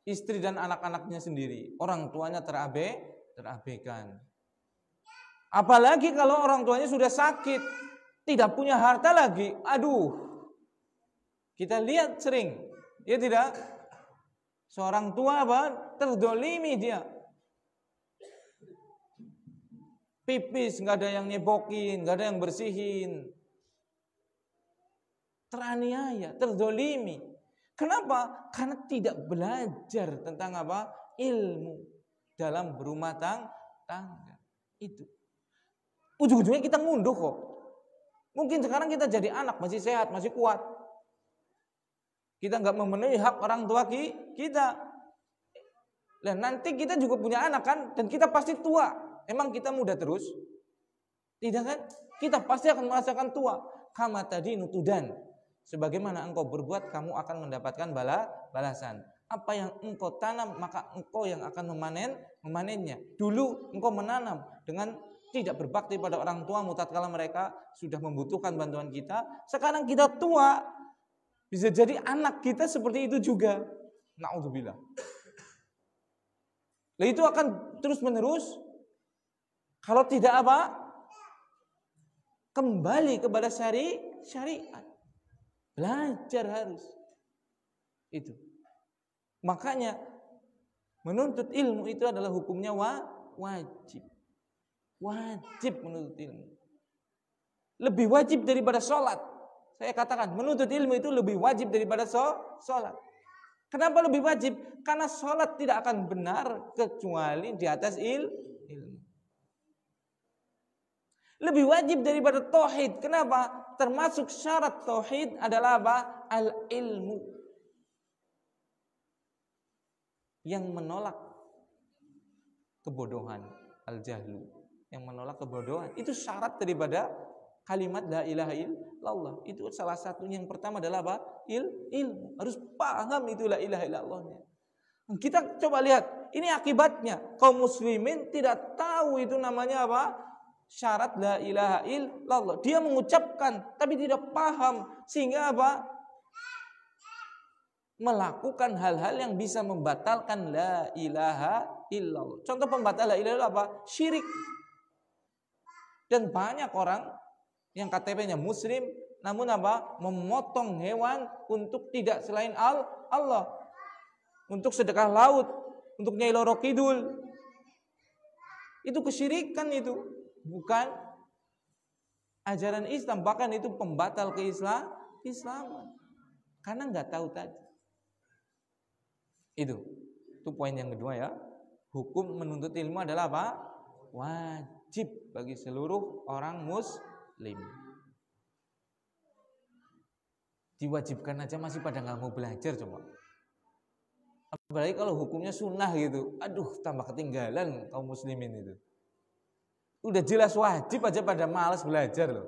Istri dan anak-anaknya sendiri. Orang tuanya terabaikan. Apalagi kalau orang tuanya sudah sakit, tidak punya harta lagi. Aduh, kita lihat sering, ya tidak? Seorang tua apa? Terzolimi dia. Pipis nggak ada yang nyebokin, nggak ada yang bersihin, teraniaya, terzolimi. Kenapa? Karena tidak belajar tentang apa? Ilmu dalam berumah tangga. Itu ujung-ujungnya kita ngunduh kok. Mungkin sekarang kita jadi anak masih sehat, masih kuat, kita nggak memenuhi hak orang tua kita. Dan nanti kita juga punya anak kan, dan kita pasti tua. Emang kita muda terus? Tidak kan? Kita pasti akan merasakan tua. Kama tadi nutudan. Sebagaimana engkau berbuat, kamu akan mendapatkan balasan. Apa yang engkau tanam, maka engkau yang akan memanennya. Dulu engkau menanam dengan tidak berbakti pada orang tuamu tatkala mereka sudah membutuhkan bantuan kita. Sekarang kita tua, bisa jadi anak kita seperti itu juga. Na'udzubillah. Nah, itu akan terus menerus. Kalau tidak apa? Kembali kepada syariat. Belajar harus. Itu. Makanya menuntut ilmu itu adalah hukumnya wajib. Wajib menuntut ilmu. Lebih wajib daripada sholat. Saya katakan menuntut ilmu itu lebih wajib daripada sholat. Kenapa lebih wajib? Karena sholat tidak akan benar kecuali di atas ilmu. Lebih wajib daripada tauhid. Kenapa? Termasuk syarat tauhid adalah apa? Al-ilmu. Yang menolak kebodohan. Al-jahlu. Yang menolak kebodohan. Itu syarat daripada kalimat la ilaha illallah. Itu salah satunya, yang pertama adalah apa? Ilmu. Harus paham itu la ilaha illallahnya. Kita coba lihat. Ini akibatnya. Kaum muslimin tidak tahu itu namanya apa? Syarat la ilaha illallah. Dia mengucapkan tapi tidak paham, sehingga apa? Melakukan hal-hal yang bisa membatalkan la ilaha illallah. Contoh pembatal la ilaha illallah apa? Syirik. Dan banyak orang yang KTP-nya muslim namun apa? Memotong hewan untuk tidak selain Allah. Untuk sedekah laut, untuk Nyai Loro Kidul. Itu kesyirikan itu, bukan ajaran Islam, bahkan itu pembatal keislaman. Karena nggak tahu tadi. Itu poin yang kedua ya. Hukum menuntut ilmu adalah apa? Wajib bagi seluruh orang muslim. Diwajibkan aja masih pada nggak mau belajar coba. Apalagi kalau hukumnya sunnah gitu. Aduh, tambah ketinggalan kaum muslimin itu. Udah jelas wajib aja pada malas belajar loh.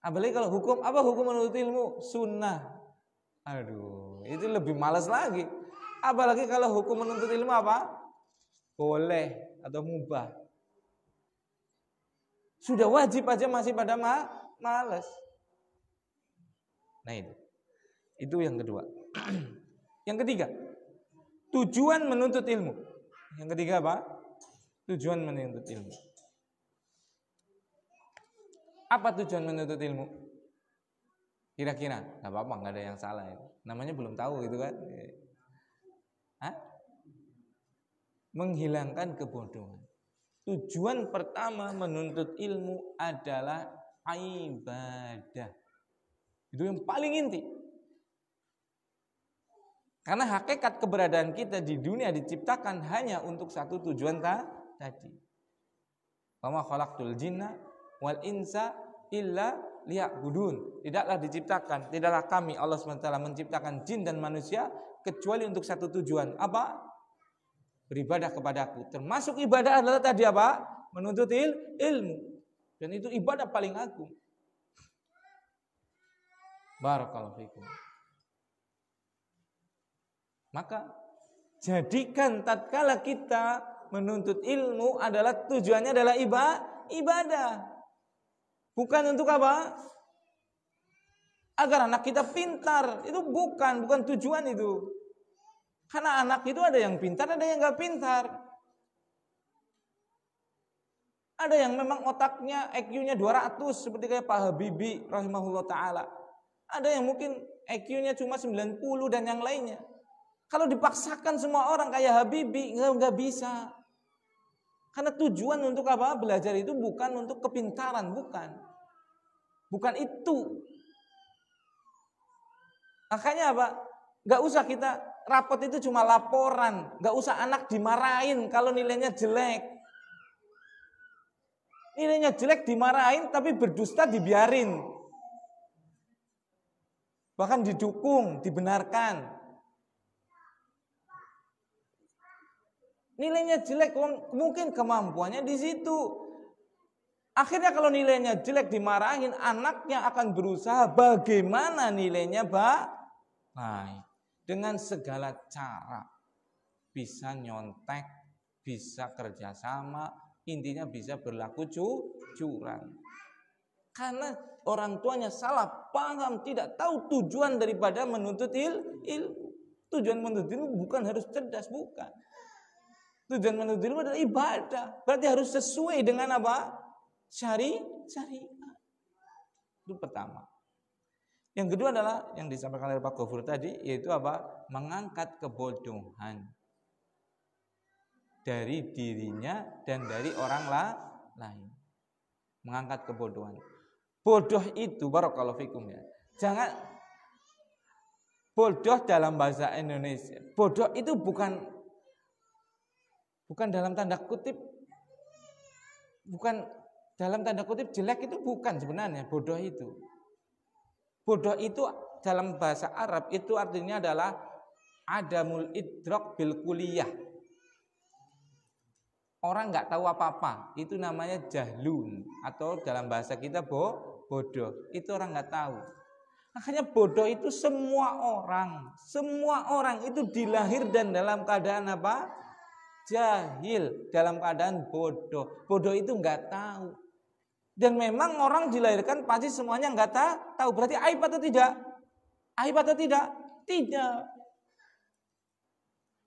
Apalagi kalau hukum menuntut ilmu? Sunnah. Aduh, itu lebih malas lagi. Apalagi kalau hukum menuntut ilmu apa? Boleh atau mubah. Sudah wajib aja masih pada malas. Nah itu yang kedua. Yang ketiga, tujuan menuntut ilmu. Yang ketiga apa? Tujuan menuntut ilmu. Apa tujuan menuntut ilmu? Kira-kira, nggak apa-apa, nggak ada yang salah ya. Namanya belum tahu gitu kan? Menghilangkan kebodohan. Tujuan pertama menuntut ilmu adalah ibadah. Itu yang paling inti. Karena hakikat keberadaan kita di dunia diciptakan hanya untuk satu tujuan tadi. Wa ma khalaqtul jinna wal insa illa liya'budun. Tidaklah kami Allah SWT menciptakan jin dan manusia kecuali untuk satu tujuan. Apa? Beribadah kepadaku. Termasuk ibadah adalah tadi apa? Menuntut ilmu. Dan itu ibadah paling agung. Barakallahu fikum. Maka jadikan tatkala kita menuntut ilmu adalah tujuannya adalah ibadah. Bukan untuk apa? Agar anak kita pintar. Itu bukan tujuan itu. Karena anak itu ada yang pintar, ada yang enggak pintar. Ada yang memang otaknya IQ-nya 200 seperti kayak Pak Habibie rahimahullah taala. Ada yang mungkin IQ-nya cuma 90 dan yang lainnya. Kalau dipaksakan semua orang kayak Habibie enggak bisa. Karena tujuan untuk apa? Belajar itu bukan untuk kepintaran, bukan. Bukan itu. Makanya apa? Enggak usah kita rapot itu cuma laporan, enggak usah anak dimarahin kalau nilainya jelek. Nilainya jelek dimarahin tapi berdusta dibiarin. Bahkan didukung, dibenarkan. Nilainya jelek, mungkin kemampuannya di situ. Akhirnya kalau nilainya jelek dimarahin, anaknya akan berusaha bagaimana nilainya baik. Dengan segala cara. Bisa nyontek, bisa kerjasama, intinya bisa berlaku curang. Karena orang tuanya salah paham, tidak tahu tujuan daripada menuntut ilmu. Tujuan menuntut ilmu bukan harus cerdas, bukan. Tujuan menuntut ilmu adalah ibadah. Berarti harus sesuai dengan apa? Syariat. Itu pertama. Yang kedua adalah yang disampaikan oleh Pak Ghafur tadi, yaitu apa? Mengangkat kebodohan dari dirinya dan dari orang lain. Mengangkat kebodohan. Bodoh itu barakallahu fikum ya. Jangan bodoh dalam bahasa Indonesia. Bodoh itu bukan dalam tanda kutip, bukan dalam tanda kutip jelek, itu bukan sebenarnya bodoh itu. Bodoh itu dalam bahasa Arab itu artinya adalah adamul idrak bil kulliyah. Orang nggak tahu apa-apa, itu namanya jahlun, atau dalam bahasa kita bodoh. Itu orang nggak tahu. Makanya bodoh itu semua orang itu dilahir dan dalam keadaan apa? Jahil, dalam keadaan bodoh. Bodoh itu nggak tahu. Dan memang orang dilahirkan pasti semuanya nggak tahu. Berarti aib atau tidak? Aib atau tidak? Tidak.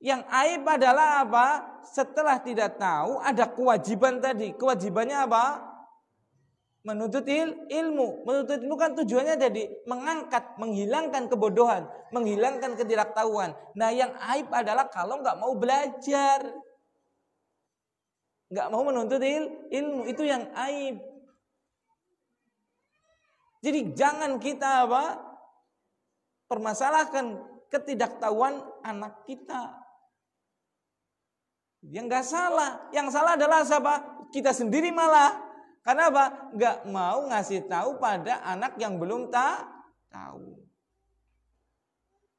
Yang aib adalah apa? Setelah tidak tahu ada kewajiban tadi. Kewajibannya apa? menuntut ilmu. Menuntut ilmu kan tujuannya jadi mengangkat, menghilangkan kebodohan, menghilangkan ketidaktahuan. Nah, yang aib adalah kalau nggak mau belajar, nggak mau menuntut ilmu, itu yang aib. Jadi jangan kita permasalahkan ketidaktahuan anak kita. Yang nggak salah, yang salah adalah siapa? Kita sendiri malah. Karena apa? Nggak mau ngasih tahu pada anak yang belum tahu.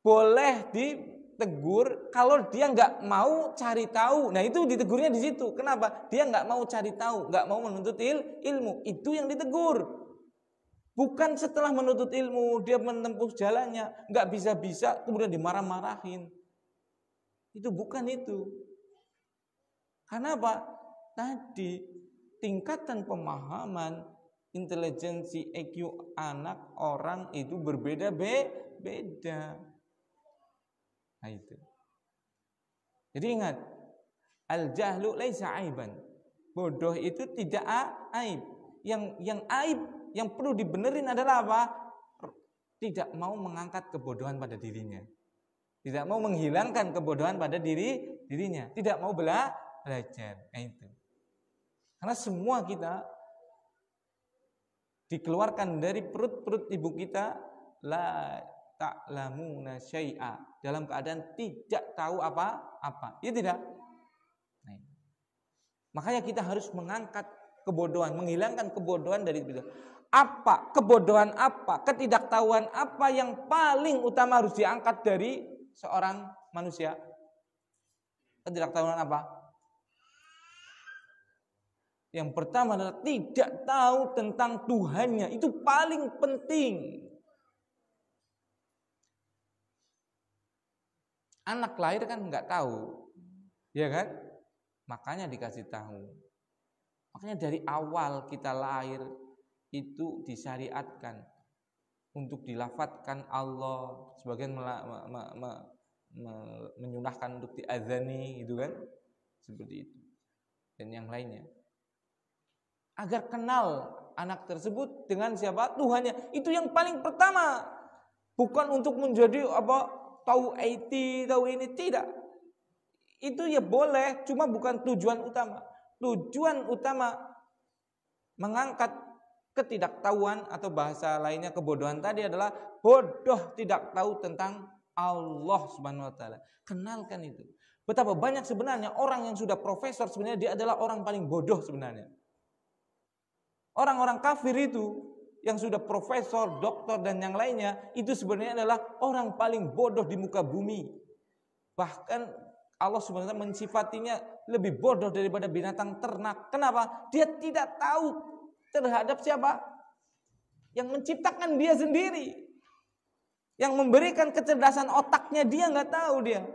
Boleh ditegur kalau dia nggak mau cari tahu. Nah itu ditegurnya di situ. Kenapa? Dia nggak mau cari tahu, nggak mau menuntut ilmu. Itu yang ditegur. Bukan setelah menuntut ilmu dia menempuh jalannya, nggak bisa-bisa kemudian dimarah-marahin. Itu bukan itu. Karena apa? Tadi tingkatan pemahaman, intelijensi IQ anak orang itu berbeda-beda. Nah itu. Jadi ingat, al-jahlu laisa aiban. Bodoh itu tidak aib. Yang aib, yang perlu dibenerin adalah apa? Tidak mau mengangkat kebodohan pada dirinya. Tidak mau menghilangkan kebodohan pada dirinya. Tidak mau belajar. Nah itu. Karena semua kita dikeluarkan dari perut ibu kita la ta'lamuna syai'a, dalam keadaan tidak tahu apa-apa. Ya tidak? Nah, makanya kita harus mengangkat kebodohan, menghilangkan kebodohan dari itu. Apa? Kebodohan apa? Ketidaktahuan apa yang paling utama harus diangkat dari seorang manusia? Ketidaktahuan apa? Yang pertama adalah tidak tahu tentang Tuhannya. Itu paling penting. Anak lahir kan nggak tahu, ya kan? Makanya dikasih tahu. Makanya dari awal kita lahir itu disyariatkan untuk dilafadzkan Allah, sebagian menyunahkan untuk diazani, gitu kan? Seperti itu. Dan yang lainnya. Agar kenal anak tersebut dengan siapa? Tuhannya. Itu yang paling pertama. Bukan untuk menjadi tahu IT, tahu ini, tidak. Itu ya boleh, cuma bukan tujuan utama. Tujuan utama mengangkat ketidaktahuan atau bahasa lainnya kebodohan tadi adalah bodoh tidak tahu tentang Allah Subhanahu wa taala. Kenalkan itu. Betapa banyak sebenarnya orang yang sudah profesor sebenarnya dia adalah orang paling bodoh sebenarnya. Orang-orang kafir itu yang sudah profesor, doktor dan yang lainnya itu sebenarnya adalah orang paling bodoh di muka bumi. Bahkan Allah sebenarnya mensifatinya lebih bodoh daripada binatang ternak. Kenapa? Dia tidak tahu terhadap siapa? Yang menciptakan dia sendiri. Yang memberikan kecerdasan otaknya dia nggak tahu dia.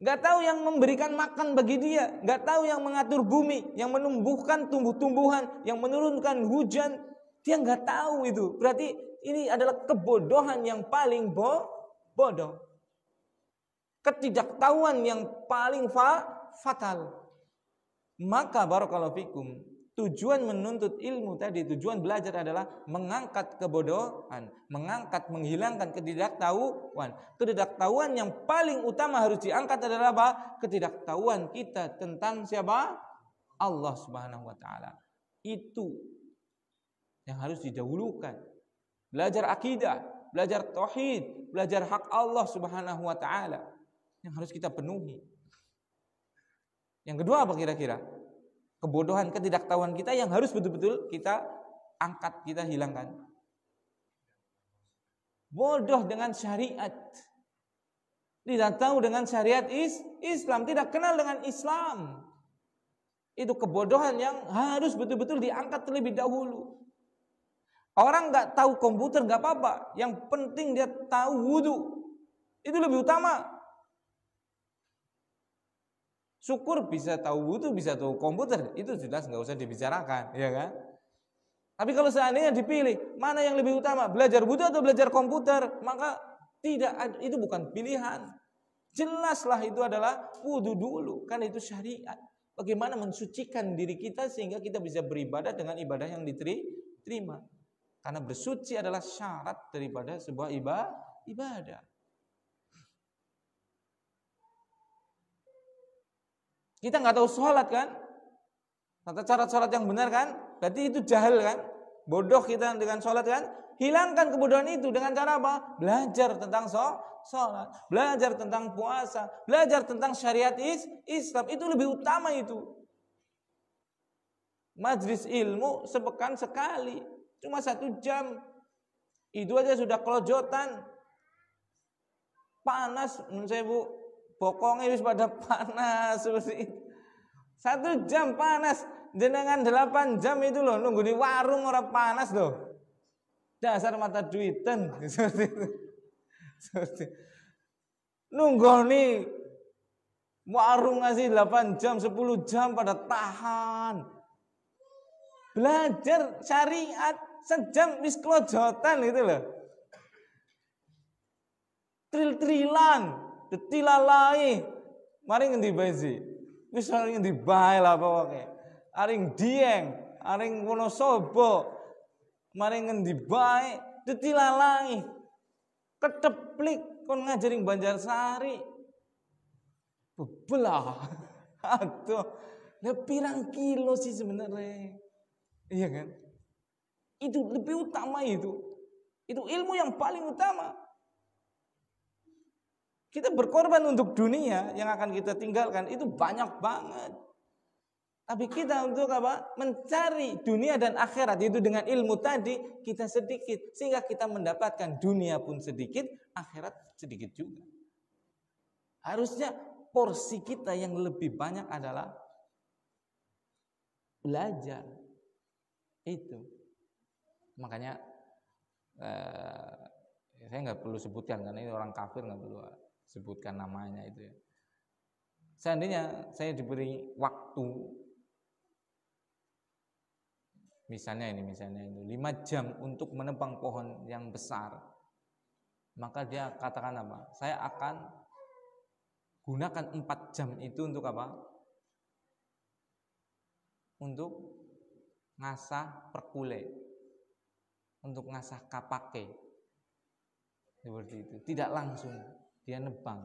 Nggak tahu yang memberikan makan bagi dia, nggak tahu yang mengatur bumi, yang menumbuhkan tumbuh-tumbuhan, yang menurunkan hujan, dia nggak tahu itu. Berarti ini adalah kebodohan yang paling bodoh. Ketidaktahuan yang paling fatal. Maka barakallahu fikum, tujuan menuntut ilmu tadi, tujuan belajar adalah mengangkat kebodohan, menghilangkan ketidaktahuan. Ketidaktahuan yang paling utama harus diangkat adalah apa? Ketidaktahuan kita tentang siapa? Allah Subhanahu wa taala. Itu yang harus didahulukan. Belajar akidah, belajar tauhid, belajar hak Allah Subhanahu wa taala yang harus kita penuhi. Yang kedua apa kira-kira? Kebodohan, ketidaktahuan kita yang harus betul-betul kita angkat, kita hilangkan. Bodoh dengan syariat. Tidak tahu dengan syariat Islam, tidak kenal dengan Islam. Itu kebodohan yang harus betul-betul diangkat terlebih dahulu. Orang nggak tahu komputer nggak apa-apa, yang penting dia tahu wudu. Itu lebih utama. Syukur bisa tahu wudu, bisa tahu komputer, itu jelas nggak usah dibicarakan, ya kan? Tapi kalau seandainya dipilih, mana yang lebih utama, belajar wudu atau belajar komputer, maka tidak, itu bukan pilihan. Jelaslah itu adalah wudu dulu, kan itu syariat. Bagaimana mensucikan diri kita sehingga kita bisa beribadah dengan ibadah yang diterima. Karena bersuci adalah syarat daripada sebuah ibadah. Kita nggak tahu sholat kan? Tata cara sholat yang benar kan? Berarti itu jahil kan? Bodoh kita dengan sholat kan? Hilangkan kebodohan itu dengan cara apa? Belajar tentang sholat, belajar tentang puasa, belajar tentang syariat Islam. Itu lebih utama itu. Majlis ilmu sepekan sekali, cuma 1 jam. Itu aja sudah kelojotan. Panas, menurut saya Bu. Bokongnya wis pada panas seperti itu. 1 jam panas. Jenengan 8 jam itu loh nunggu di warung orang panas loh. Dasar mata duitan seperti itu. Nunggu nih warung ngasih 8 jam 10 jam pada tahan. Belajar syariat sejam wis kelojotan gitu loh. Tril-trilan, detilalai. Mari ngendi bae sih. Wis ngendi bae lah pokoke. Aring Dieng, aring Wonosobo, mari ngendi bae detilalai. Keteplik kon ngajaring Banjarsari. Bebelah. Aduh, pirang kilo sih sebenarnya. Iya kan? Itu lebih utama itu. Itu ilmu yang paling utama. Kita berkorban untuk dunia yang akan kita tinggalkan itu banyak banget. Tapi kita untuk apa? Mencari dunia dan akhirat itu dengan ilmu tadi kita sedikit sehingga kita mendapatkan dunia pun sedikit, akhirat sedikit juga. Harusnya porsi kita yang lebih banyak adalah belajar. Itu. Makanya saya nggak perlu sebutkan karena ini orang kafir, nggak perlu sebutkan namanya itu ya. Seandainya saya diberi waktu misalnya itu 5 jam untuk menebang pohon yang besar, maka dia katakan apa? Saya akan gunakan 4 jam itu untuk apa? Untuk ngasah perkule, untuk ngasah kapake, seperti itu. Tidak langsung dia nebang,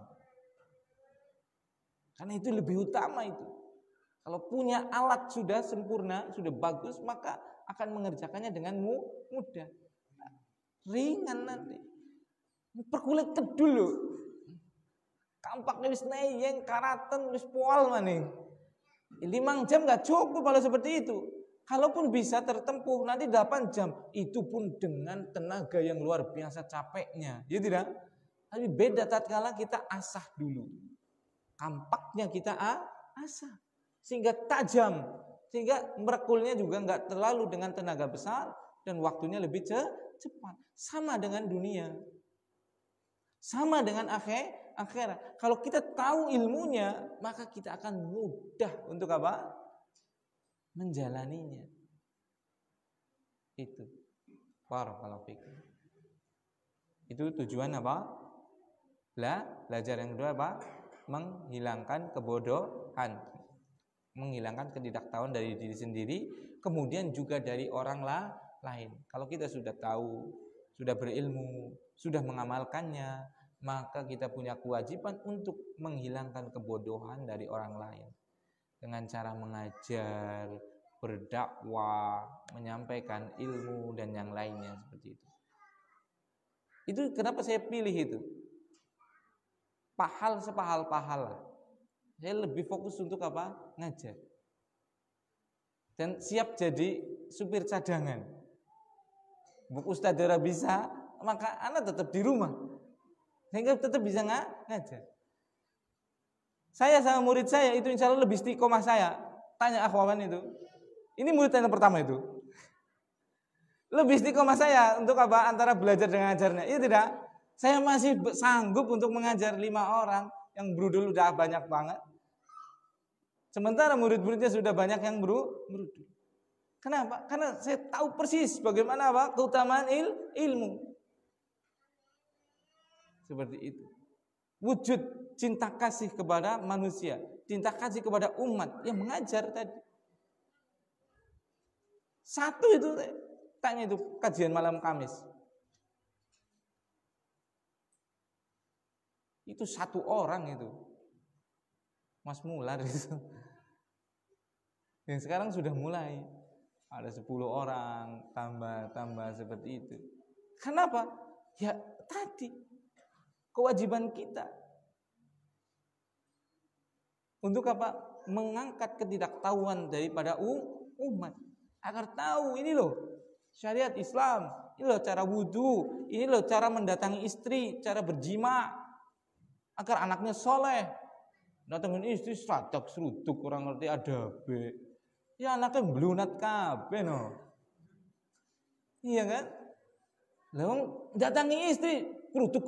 karena itu lebih utama itu. Kalau punya alat sudah sempurna, sudah bagus, maka akan mengerjakannya dengan mudah, ringan nanti. Perkulit kedul loh, kampaknya wis neyeng, karaten wis poal maning. 5 jam nggak cukup kalau seperti itu. Kalaupun bisa tertempuh nanti 8 jam, itu pun dengan tenaga yang luar biasa capeknya, ya tidak? Tapi beda tatkala kita asah dulu, kampaknya kita asah sehingga tajam, sehingga merekulnya juga nggak terlalu dengan tenaga besar dan waktunya lebih cepat. Sama dengan dunia, sama dengan akhirat. Kalau kita tahu ilmunya, maka kita akan mudah untuk apa? Menjalaninya. Itu. Barakallahu fikum. Itu tujuan apa? Belajar yang kedua apa? Menghilangkan kebodohan, menghilangkan ketidaktahuan dari diri sendiri, kemudian juga dari orang lain. Kalau kita sudah tahu, sudah berilmu, sudah mengamalkannya, maka kita punya kewajiban untuk menghilangkan kebodohan dari orang lain dengan cara mengajar, berdakwah, menyampaikan ilmu dan yang lainnya seperti itu. Itu kenapa saya pilih itu? Pahal sepahal pahala. Saya lebih fokus untuk apa? Ngajar. Dan siap jadi supir cadangan. Bu Ustadz Dara bisa, maka anak tetap di rumah. Sehingga tetap bisa ngajar. Saya sama murid saya itu insya Allah lebih istiqomah saya. Tanya akhwaman itu. Ini murid yang pertama itu. Lebih istiqomah saya untuk apa? Antara belajar dengan ngajarnya. Iya tidak? Saya masih sanggup untuk mengajar 5 orang yang berudul udah banyak banget. Sementara murid-muridnya sudah banyak yang berudul. Kenapa? Karena saya tahu persis bagaimana apa? Keutamaan ilmu. Seperti itu. Wujud cinta kasih kepada manusia. tinta kasih kepada umat, yang mengajar tadi. Satu itu tanya itu kajian malam Kamis. Itu satu orang itu. Mas Mular itu. Yang sekarang sudah mulai. Ada 10 orang, tambah seperti itu. Kenapa? Ya tadi kewajiban kita. Untuk apa? Mengangkat ketidaktahuan daripada umat. Agar tahu ini loh syariat Islam, ini loh cara wudhu, ini loh cara mendatangi istri, cara berjima, agar anaknya soleh. Datangin istri seradak seruduk kurang ngerti adabe, ya anaknya belunat kabeh no. Iya kan? Lalu datangi istri geruduk.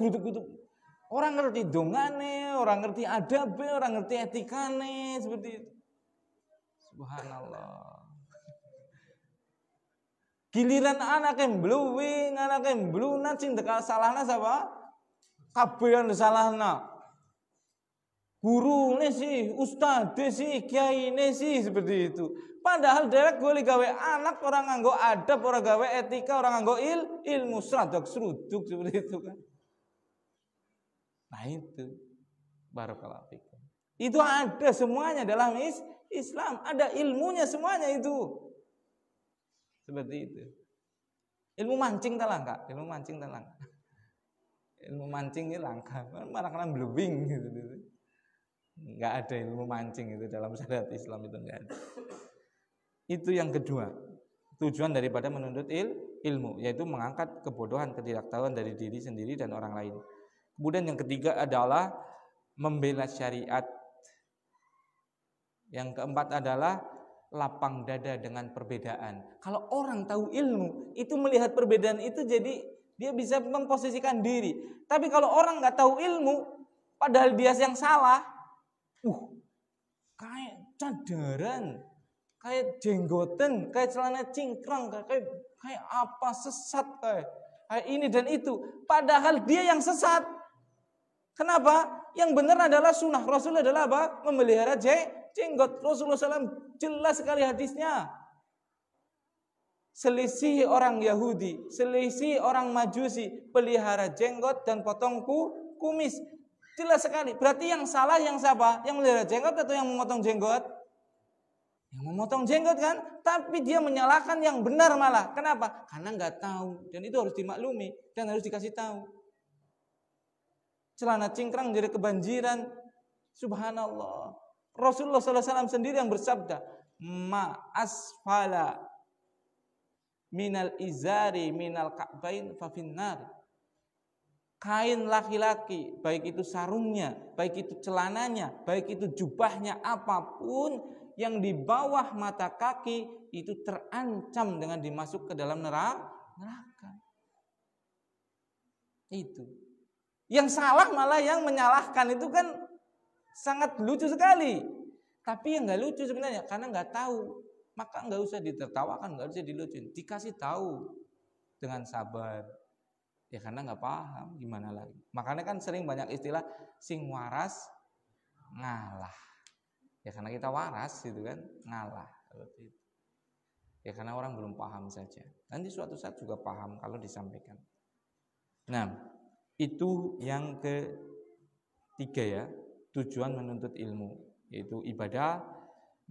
Orang ngerti dongane, orang ngerti adabe, orang ngerti etikane seperti itu. Subhanallah. Giliran anak yang bluwing, anak yang blunat sing dekal salahna sapa? Kabeh salahna. Gurune sih, ustadze sih, kiyaine sih seperti itu. Padahal derek golek gawe anak orang nganggo adab, orang gawe etika, orang nganggo ilmu seradak seruduk seperti itu kan. Nah itu barakallahu fikum. Itu ada semuanya dalam Islam, ada ilmunya semuanya itu. Seperti itu. Ilmu mancing tak langka, ilmu mancing ini langka. Malah bluwing gitu. Enggak ada ilmu mancing itu dalam syariat Islam, itu enggak ada. Itu yang kedua. Tujuan daripada menuntut ilmu, yaitu mengangkat kebodohan, ketidaktahuan dari diri sendiri dan orang lain. Kemudian yang ketiga adalah membela syariat. Yang keempat adalah lapang dada dengan perbedaan. Kalau orang tahu ilmu, itu melihat perbedaan itu jadi dia bisa memposisikan diri. Tapi kalau orang nggak tahu ilmu, padahal dia yang salah, kayak cadaran, kayak jenggoten, kayak celana cingkrang, kayak apa sesat, kayak ini dan itu. Padahal dia yang sesat. Kenapa? Yang benar adalah sunnah Rasul adalah apa? Memelihara jenggot. Rasulullah SAW jelas sekali hadisnya. Selisih orang Yahudi, selisih orang Majusi, pelihara jenggot dan potong kumis. Jelas sekali. Berarti yang salah yang siapa? Yang melihara jenggot atau yang memotong jenggot? Yang memotong jenggot kan? Tapi dia menyalahkan yang benar malah. Kenapa? Karena nggak tahu. Dan itu harus dimaklumi dan harus dikasih tahu. Celana cingkrang jadi kebanjiran. Subhanallah. Rasulullah SAW sendiri yang bersabda, ma asfala minal izari minal ka'bain fa finnar. Kain laki-laki, baik itu sarungnya, baik itu celananya, baik itu jubahnya, apapun yang di bawah mata kaki itu terancam dengan dimasuk ke dalam neraka. Itu. Yang salah malah yang menyalahkan itu kan sangat lucu sekali. Tapi yang nggak lucu sebenarnya karena nggak tahu, maka nggak usah ditertawakan, nggak usah dilucuin, dikasih tahu dengan sabar. Ya karena nggak paham, gimana lagi. Makanya kan sering banyak istilah sing waras ngalah. Ya karena kita waras gitu kan, ngalah. Ya karena orang belum paham saja. Nanti suatu saat juga paham kalau disampaikan. Nah, itu yang ketiga ya, tujuan menuntut ilmu, yaitu ibadah,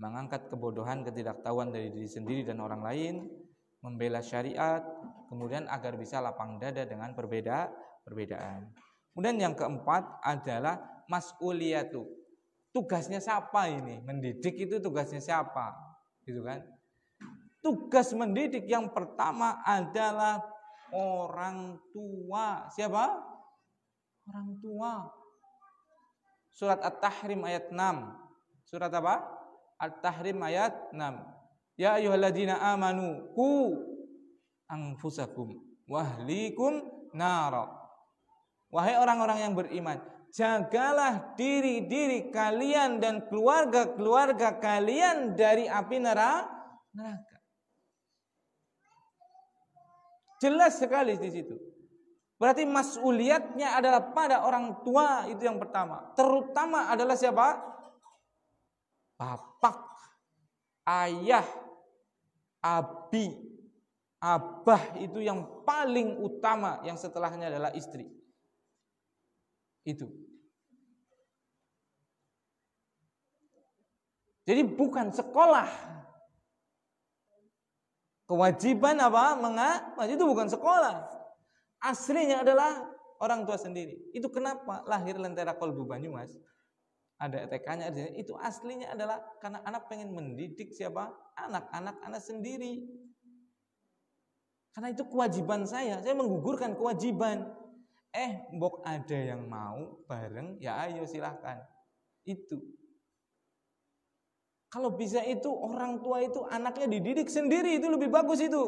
mengangkat kebodohan, ketidaktahuan dari diri sendiri dan orang lain, membela syariat, kemudian agar bisa lapang dada dengan perbedaan. Kemudian yang keempat adalah mas'uliyatu. Tugasnya siapa ini? Mendidik itu tugasnya siapa? Gitu kan? Tugas mendidik yang pertama adalah orang tua. Siapa? Orang tua. Surat At-Tahrim ayat 6. Surat apa? At-Tahrim ayat 6. Ya ayyuhalladzina amanu qu anfusakum wa ahlikum nara. Wahai orang-orang yang beriman, jagalah diri-diri kalian dan keluarga-keluarga kalian dari api neraka. Jelas sekali di situ. Berarti mas'uliyatnya adalah pada orang tua, itu yang pertama. Terutama adalah siapa? bapak, ayah, abi, abah itu yang paling utama, yang setelahnya adalah istri. Itu. Jadi bukan sekolah. Kewajiban apa? Itu bukan sekolah. Aslinya adalah orang tua sendiri. Itu kenapa lahir Lentera Kolbu Banyumas? Ada TK-nya, itu aslinya adalah karena anak pengen mendidik siapa? Anak-anak sendiri. Karena itu kewajiban saya menggugurkan kewajiban. Mbok ada yang mau bareng, ya ayo silahkan. Itu. Kalau bisa itu orang tua itu anaknya dididik sendiri, itu lebih bagus itu.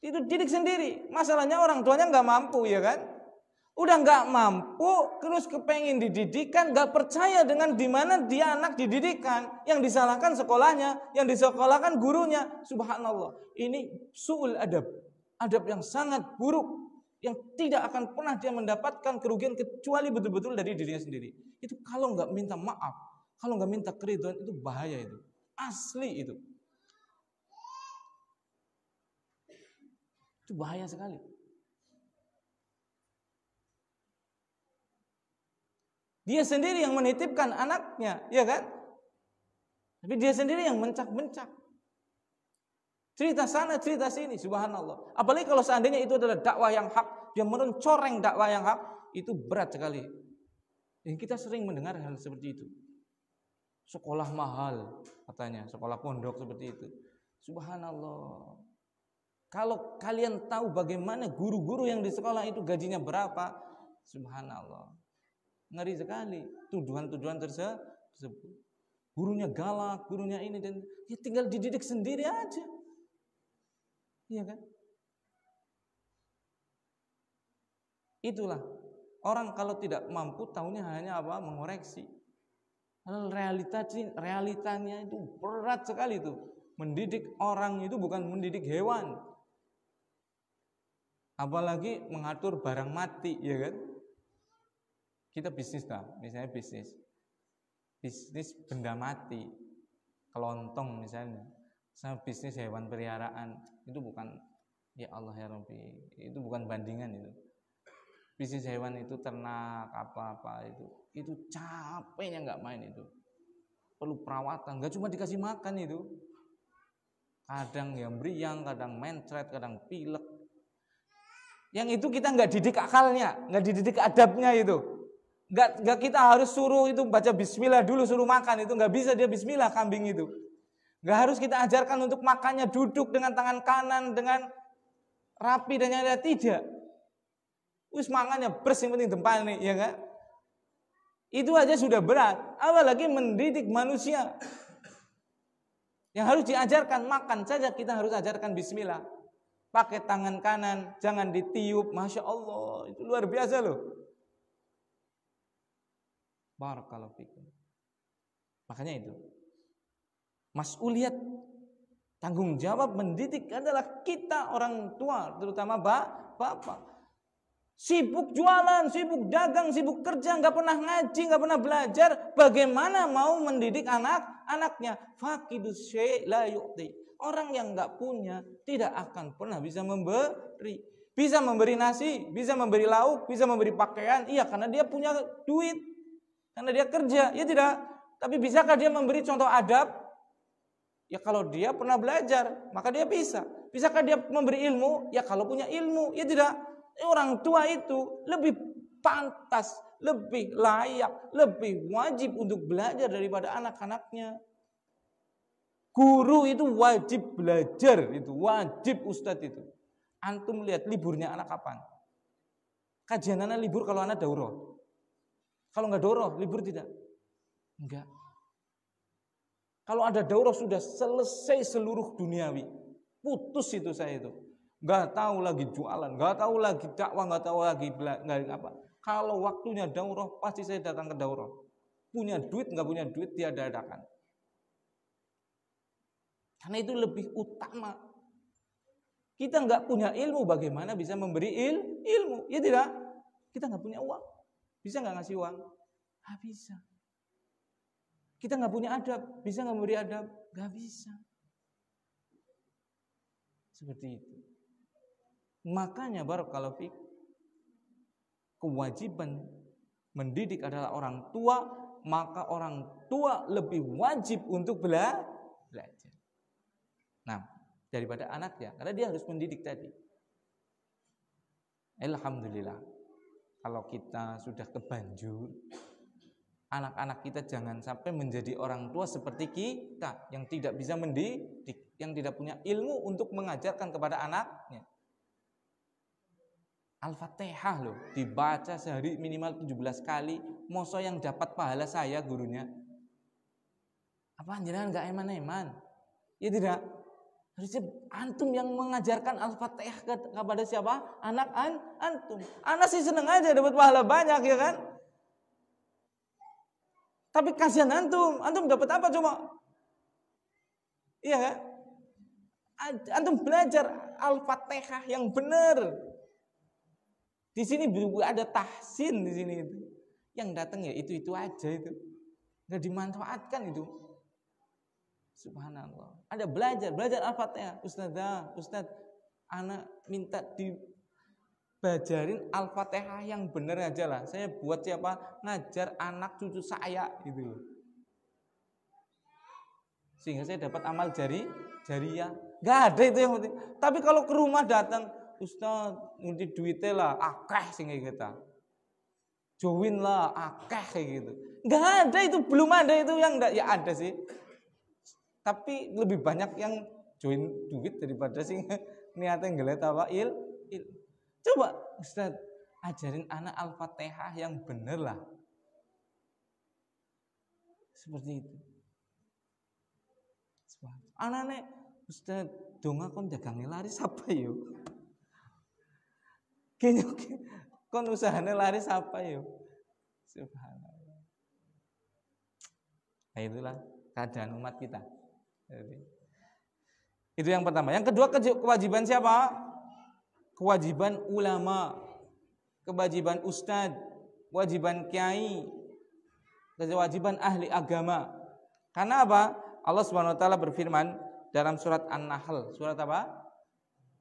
Itu didik sendiri. Masalahnya orang tuanya nggak mampu, ya kan? Udah nggak mampu, terus kepengen dididikan, nggak percaya dengan di mana dia anak dididikan. Yang disalahkan sekolahnya, yang disekolahkan gurunya. Subhanallah, ini su'ul adab, adab yang sangat buruk, yang tidak akan pernah dia mendapatkan kerugian kecuali betul-betul dari dirinya sendiri. Itu kalau nggak minta maaf, kalau nggak minta keridhaan, itu bahaya itu, asli itu bahaya sekali. Dia sendiri yang menitipkan anaknya, ya kan? Tapi dia sendiri yang mencak-mencak. Cerita sana, cerita sini, subhanallah. Apalagi kalau seandainya itu adalah dakwah yang hak, dia mencoreng dakwah yang hak, itu berat sekali. Dan kita sering mendengar hal seperti itu. Sekolah mahal, katanya, sekolah pondok seperti itu. Subhanallah. Kalau kalian tahu bagaimana guru-guru yang di sekolah itu gajinya berapa, subhanallah. Ngeri sekali tuduhan-tuduhan tersebut. Gurunya galak, gurunya ini, dan ya tinggal dididik sendiri aja. Iya kan? Itulah orang kalau tidak mampu tahunya hanya apa? Mengoreksi. Realitanya itu berat sekali itu. Mendidik orang itu bukan mendidik hewan. Apalagi mengatur barang mati, ya kan? Kita bisnis lah, misalnya bisnis benda mati, kelontong misalnya, sama bisnis hewan peliharaan, itu bukan, ya Allah ya Rabbi, itu bukan bandingan itu. Bisnis hewan itu ternak apa-apa itu capeknya nggak main itu, perlu perawatan, nggak cuma dikasih makan itu, kadang yang beriang, kadang mencret, kadang pilek. Yang itu kita nggak didik akalnya, nggak dididik adabnya itu. Nggak kita harus suruh itu baca bismillah dulu suruh makan, itu nggak bisa dia bismillah kambing itu. Nggak harus kita ajarkan untuk makannya duduk dengan tangan kanan dengan rapi dan yang lain, tidak. Wis makannya bersih penting depan nih, ya kan? Itu aja sudah berat, apalagi mendidik manusia. Yang harus diajarkan makan saja kita harus ajarkan bismillah. Pakai tangan kanan, jangan ditiup, masya Allah, itu luar biasa loh. Barakallahu fikum. Makanya itu mas'uliyat, tanggung jawab mendidik adalah kita orang tua, terutama bapak. Sibuk jualan, sibuk dagang, sibuk kerja, nggak pernah ngaji, nggak pernah belajar. Bagaimana mau mendidik anaknya? Faqidus syai' la yu'ti. Orang yang nggak punya tidak akan pernah bisa memberi. Bisa memberi nasi, bisa memberi lauk, bisa memberi pakaian. Iya, karena dia punya duit. Karena dia kerja, ya tidak. Tapi bisakah dia memberi contoh adab? Ya kalau dia pernah belajar, maka dia bisa. Bisakah dia memberi ilmu? Ya kalau punya ilmu, ya tidak. Orang tua itu lebih pantas, lebih layak, lebih wajib untuk belajar daripada anak-anaknya. Guru itu wajib belajar, itu wajib ustadz itu. Antum lihat liburnya anak kapan? Kajian anak libur kalau anak daurah. Kalau nggak daurah, libur tidak? Enggak. Kalau ada daurah sudah selesai seluruh duniawi. Putus itu saya itu. Nggak tahu lagi jualan, nggak tahu lagi dakwah, nggak tahu lagi apa. Kalau waktunya daurah, pasti saya datang ke daurah. Punya duit, nggak punya duit, dia adakan. Karena itu lebih utama. Kita nggak punya ilmu, bagaimana bisa memberi ilmu? Ya tidak. Kita nggak punya uang. Bisa nggak ngasih uang? Nggak bisa. Kita nggak punya adab, bisa nggak memberi adab? Nggak bisa. Seperti itu. Makanya barakallahu fiik, kewajiban mendidik adalah orang tua, maka orang tua lebih wajib untuk belajar. Nah, daripada anaknya, karena dia harus mendidik tadi. Alhamdulillah, kalau kita sudah kebanjur, anak-anak kita jangan sampai menjadi orang tua seperti kita yang tidak bisa mendidik, yang tidak punya ilmu untuk mengajarkan kepada anaknya. Al-Fatihah loh, dibaca sehari minimal 17 kali, masa yang dapat pahala saya gurunya. Apa jenengan enggak eman-eman? Ya tidak. Harusnya antum yang mengajarkan Al-Fatihah kepada siapa? Anak antum. Anak sih seneng aja dapat pahala banyak ya kan? Tapi kasihan antum dapat apa coba? Iya kan? Antum belajar Al-Fatihah yang benar. Di sini ada tahsin di sini itu. Yang datang ya itu aja itu. Enggak dimanfaatkan itu. Subhanallah. Ada belajar Al-Fatihah. Ustaz, anak minta dibajarin Al-Fatihah yang benar aja lah. Saya buat siapa? Ngajar anak cucu saya gitu loh. Sehingga saya dapat amal jariah. Enggak ada itu yang penting. Tapi kalau ke rumah datang, Ustaz, ngunti duitnya lah, akeh sing kita. Join lah, akeh kayak gitu. Enggak ada itu, belum ada itu yang enggak, ya ada sih. Tapi lebih banyak yang join duit daripada sing niatnya ngeliat apa Coba Ustaz, ajarin anak Al-Fatihah yang bener lah. Seperti itu. Anaknya, Ustaz, donga kon dagange laris apa yo? Kayaknya kon usahane laris apa yo? Subhanallah. Nah, itulah keadaan umat kita. Itu yang pertama. Yang kedua, kewajiban siapa? Kewajiban ulama, kewajiban ustadz, kewajiban kiai, kewajiban ahli agama. Karena apa? Allah Subhanahu wa taala berfirman dalam surat An-Nahl. Surat apa?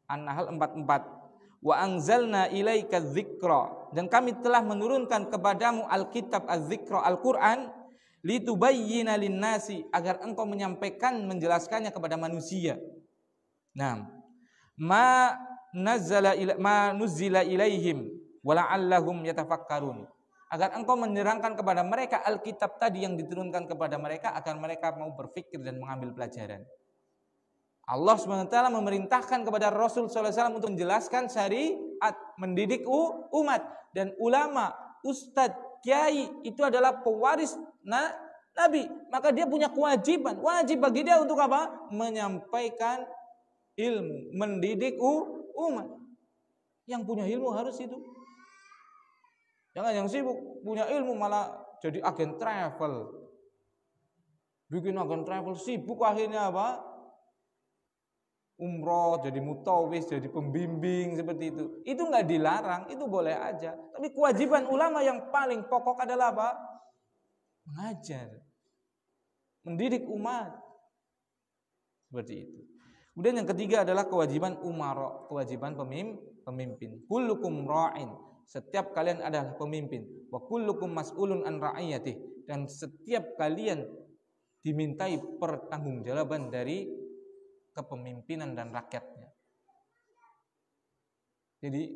An-Nahl 44. Wa anzalna ilaika dzikra, dan kami telah menurunkan kepadamu Alkitab az-dzikra, Al-Qur'an, litubayyina lin-nasi, agar engkau menyampaikan, menjelaskannya kepada manusia. Nah, ma nuzzila ilaihim wa la'allahum yatafakkarun, agar engkau menerangkan kepada mereka Alkitab tadi yang diturunkan kepada mereka, agar mereka mau berpikir dan mengambil pelajaran. Allah SWT memerintahkan kepada Rasul SAW untuk menjelaskan syariat, mendidik umat, dan ulama, ustadz, kiai itu adalah pewaris Nabi. Maka dia punya kewajiban, wajib bagi dia untuk apa? Menyampaikan ilmu, mendidik umat. Yang punya ilmu harus itu. Jangan yang sibuk punya ilmu malah jadi agen travel. Bikin agen travel sibuk akhirnya apa? Umroh, jadi mutawis, jadi pembimbing seperti itu. Itu nggak dilarang, itu boleh aja. Tapi kewajiban ulama yang paling pokok adalah apa? Mengajar, mendidik umat. Seperti itu. Kemudian yang ketiga adalah kewajiban umara, kewajiban pemimpin. Kullukum ra'in, setiap kalian adalah pemimpin. Wa kullukum mas'ulun an ra'iyatih, dan setiap kalian dimintai pertanggungjawaban dari kepemimpinan dan rakyatnya. Jadi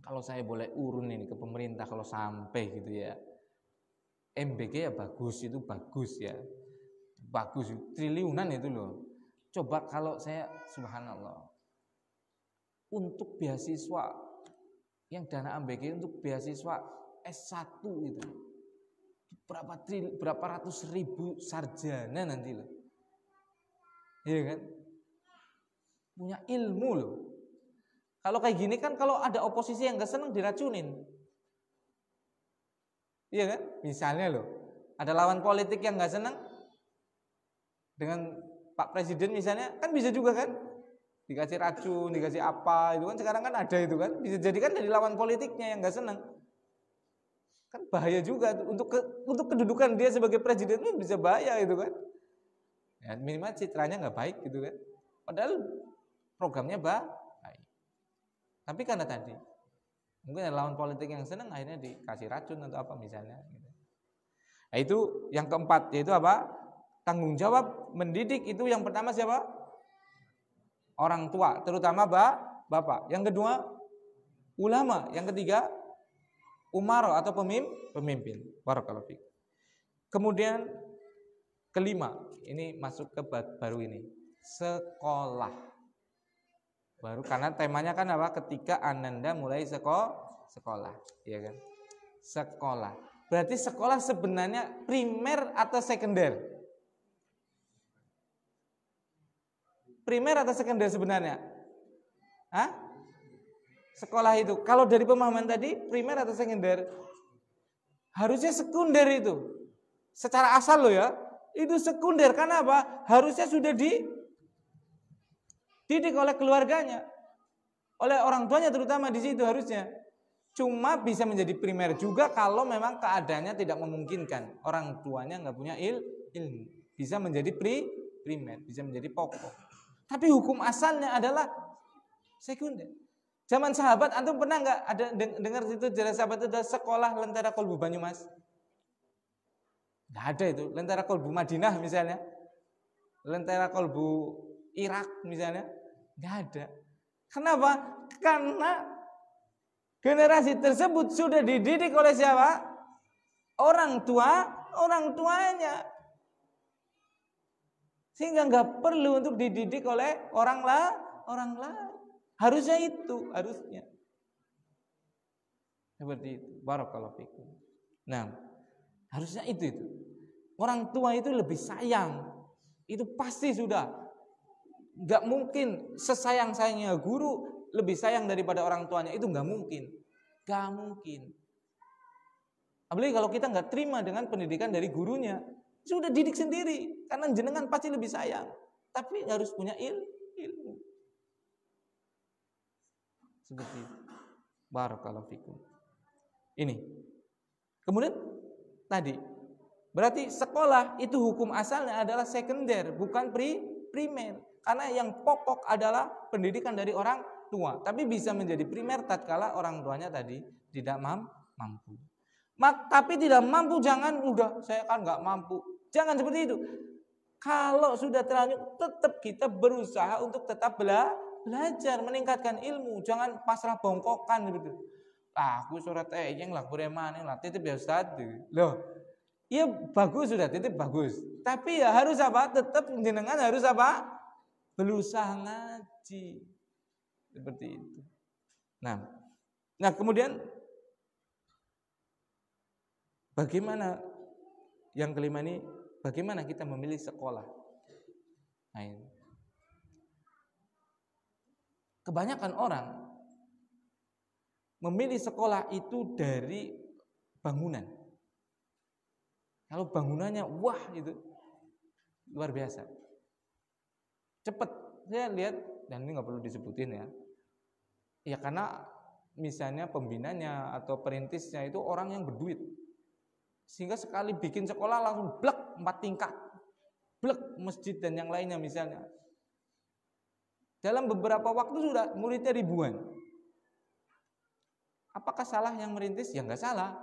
kalau saya boleh urun ini ke pemerintah, kalau sampai gitu ya, MBG ya bagus, itu bagus ya, bagus, triliunan itu loh. Coba kalau saya, subhanallah, untuk beasiswa yang dana MBG untuk beasiswa S1 itu berapa ratus ribu sarjana nanti loh. Iya kan? Punya ilmu loh. Kalau kayak gini kan, kalau ada oposisi yang gak seneng diracunin. Iya kan? Misalnya loh, ada lawan politik yang gak seneng dengan Pak Presiden misalnya, kan bisa juga kan? Dikasih racun, dikasih apa, itu kan sekarang kan ada itu kan. Bisa jadi kan dari lawan politiknya yang gak seneng. Kan bahaya juga untuk kedudukan dia sebagai presiden itu bisa bahaya itu kan. Ya, minimal citranya nggak baik gitu kan. Padahal programnya baik. Tapi karena tadi mungkin ada lawan politik yang senang akhirnya dikasih racun atau apa misalnya. Gitu. Nah, itu yang keempat yaitu apa? Tanggung jawab mendidik itu yang pertama siapa? Orang tua, terutama bapak. Yang kedua ulama. Yang ketiga umaro atau pemimpin. Barakallahu fiik. Kemudian kelima, ini masuk ke baru ini, sekolah. Baru karena temanya kan apa? Ketika Ananda mulai sekolah, ya kan? Sekolah. Berarti sekolah sebenarnya primer atau sekunder? Primer atau sekunder sebenarnya? Hah? Sekolah itu. Kalau dari pemahaman tadi, primer atau sekunder? Harusnya sekunder itu. Secara asal loh ya. Itu sekunder. Karena apa? Harusnya sudah dididik oleh keluarganya. Oleh orang tuanya terutama di situ harusnya. Cuma bisa menjadi primer juga kalau memang keadaannya tidak memungkinkan. Orang tuanya nggak punya ilmu. Bisa menjadi primer. Bisa menjadi pokok. Tapi hukum asalnya adalah sekunder. Zaman sahabat, antum pernah nggak ada dengar situ dari sahabat itu ada sekolah Lentera Kolbu Banyumas? Nggak ada itu. Lentera Kolbu Madinah misalnya, Lentera Kolbu Irak misalnya, nggak ada. Kenapa? Karena generasi tersebut sudah dididik oleh siapa? Orang tuanya. Sehingga nggak perlu untuk dididik oleh orang lain. Harusnya itu, harusnya. Seperti itu. Barakallahu fikum. Nah, harusnya itu. Orang tua itu lebih sayang. Itu pasti sudah. Nggak mungkin sesayang-sayangnya guru lebih sayang daripada orang tuanya. Itu nggak mungkin. Nggak mungkin. Apalagi kalau kita nggak terima dengan pendidikan dari gurunya. Sudah didik sendiri, karena jenengan pasti lebih sayang. Tapi harus punya ilmu. Seperti itu. Barakallahu fikum. Ini. Kemudian tadi, berarti sekolah itu hukum asalnya adalah sekunder, bukan primer. Karena yang pokok adalah pendidikan dari orang tua. Tapi bisa menjadi primer tatkala orang tuanya tadi tidak mampu. Tapi tidak mampu jangan udah saya kan nggak mampu. Jangan seperti itu. Kalau sudah terlanjur tetap kita berusaha untuk tetap belajar, meningkatkan ilmu. Jangan pasrah bongkokan gitu. Aku surat yang lah kuremane lah titip ya Ustaz. Loh. Iya bagus sudah titip bagus. Tapi ya harus apa? Tetap jenengan harus apa? Berusaha ngaji. Seperti itu. Nah kemudian bagaimana yang kelima ini, bagaimana kita memilih sekolah? Nah, ini. Kebanyakan orang memilih sekolah itu dari bangunan. Kalau bangunannya wah itu luar biasa. Cepat, saya lihat, dan ini nggak perlu disebutin ya. Ya karena misalnya pembinanya atau perintisnya itu orang yang berduit. Sehingga sekali bikin sekolah langsung blek 4 tingkat. Blek masjid dan yang lainnya misalnya. Dalam beberapa waktu sudah muridnya ribuan. Apakah salah yang merintis? Ya enggak salah.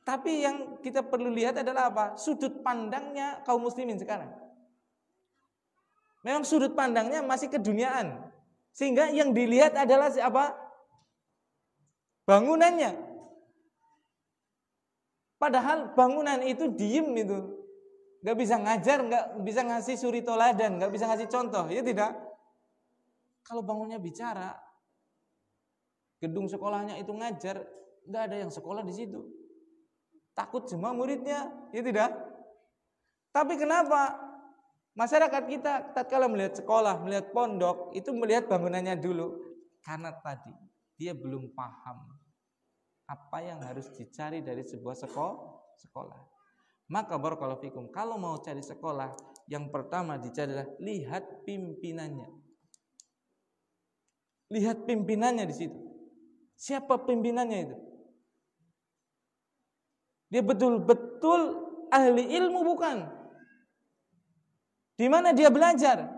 Tapi yang kita perlu lihat adalah apa? Sudut pandangnya kaum muslimin sekarang. Memang sudut pandangnya masih keduniaan. Sehingga yang dilihat adalah apa? Bangunannya. Padahal bangunan itu diem itu, nggak bisa ngajar, nggak bisa ngasih suri toladan, nggak bisa ngasih contoh, ya tidak. Kalau bangunnya bicara, gedung sekolahnya itu ngajar, nggak ada yang sekolah di situ. Takut semua muridnya, ya tidak. Tapi kenapa masyarakat kita tatkala melihat sekolah, melihat pondok, itu melihat bangunannya dulu, karena tadi dia belum paham apa yang harus dicari dari sebuah sekolah. Maka barakallahu fikum, kalau mau cari sekolah, yang pertama dicari adalah lihat pimpinannya. Lihat pimpinannya di situ. Siapa pimpinannya itu? Dia betul-betul ahli ilmu bukan? Di mana dia belajar?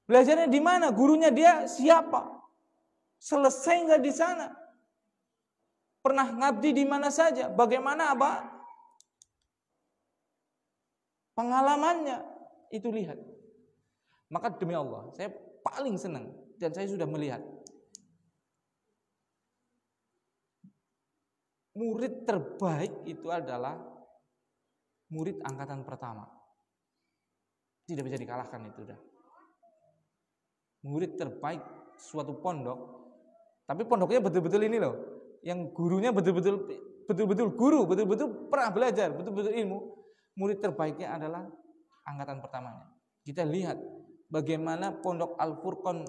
Belajarnya di mana? Gurunya dia siapa? Selesai enggak di sana? Pernah ngabdi di mana saja? Bagaimana pengalamannya? Itu lihat. Maka demi Allah, saya paling senang dan saya sudah melihat murid terbaik itu adalah murid angkatan pertama. Tidak bisa dikalahkan itu dah. Murid terbaik suatu pondok, tapi pondoknya betul-betul ini loh, yang gurunya betul-betul guru, betul-betul pernah belajar, betul-betul ilmu. Murid terbaiknya adalah angkatan pertamanya. Kita lihat bagaimana pondok Al-Furqan,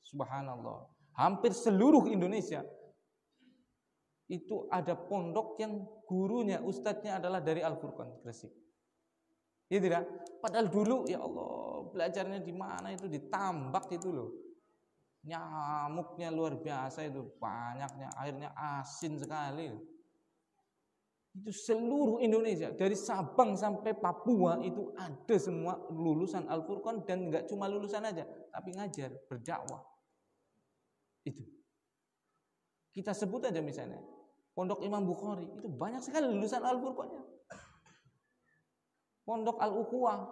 subhanallah, hampir seluruh Indonesia itu ada pondok yang gurunya, ustadznya adalah dari Al-Furqan Gresik. Iya tidak? Padahal dulu ya Allah belajarnya di mana itu ditambak itu loh. Nyamuknya luar biasa itu banyaknya, airnya asin sekali. Itu seluruh Indonesia dari Sabang sampai Papua itu ada semua lulusan Al-Furqan dan enggak cuma lulusan aja, tapi ngajar, berdakwah. Itu. Kita sebut aja misalnya Pondok Imam Bukhari itu banyak sekali lulusan Al-Furqannya. Pondok Al-Ukhuwah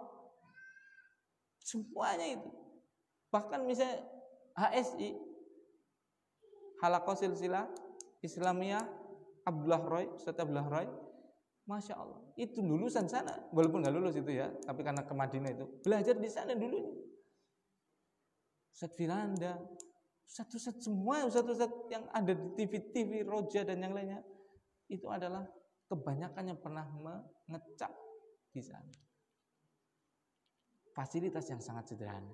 semuanya itu. Bahkan misalnya HSI Halaqah Silsilah Islamiyah Abdullah Roy, Ustaz Abdullah Roy, Masya Allah, itu lulusan sana, walaupun nggak lulus itu ya, tapi karena ke Madinah itu belajar di sana dulunya. Ustaz Firanda, Ustaz semua, Ustaz yang ada di TV, Roja dan yang lainnya, itu adalah kebanyakan yang pernah mengecap di sana. Fasilitas yang sangat sederhana.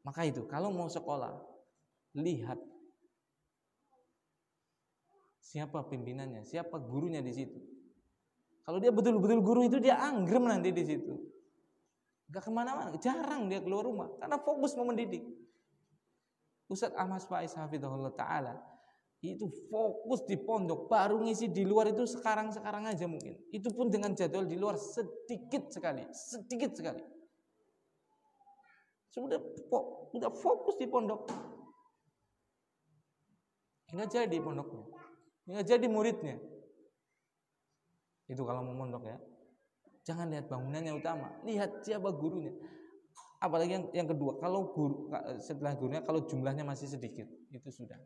Maka itu, kalau mau sekolah, lihat siapa pimpinannya, siapa gurunya di situ. Kalau dia betul-betul guru itu dia anggrem nanti di situ, nggak kemana-mana, jarang dia keluar rumah karena fokus mau mendidik. Ustaz Ahmad Faiz hafizahullah taala itu fokus di pondok, baru ngisi di luar itu sekarang aja mungkin. Itu pun dengan jadwal di luar sedikit sekali. Sudah fokus di pondok. Enggak jadi pondoknya. Enggak jadi muridnya. Itu kalau mau mondok ya. Jangan lihat bangunannya utama, lihat siapa gurunya. Apalagi yang kedua, kalau guru setelah gurunya kalau jumlahnya masih sedikit, itu sudah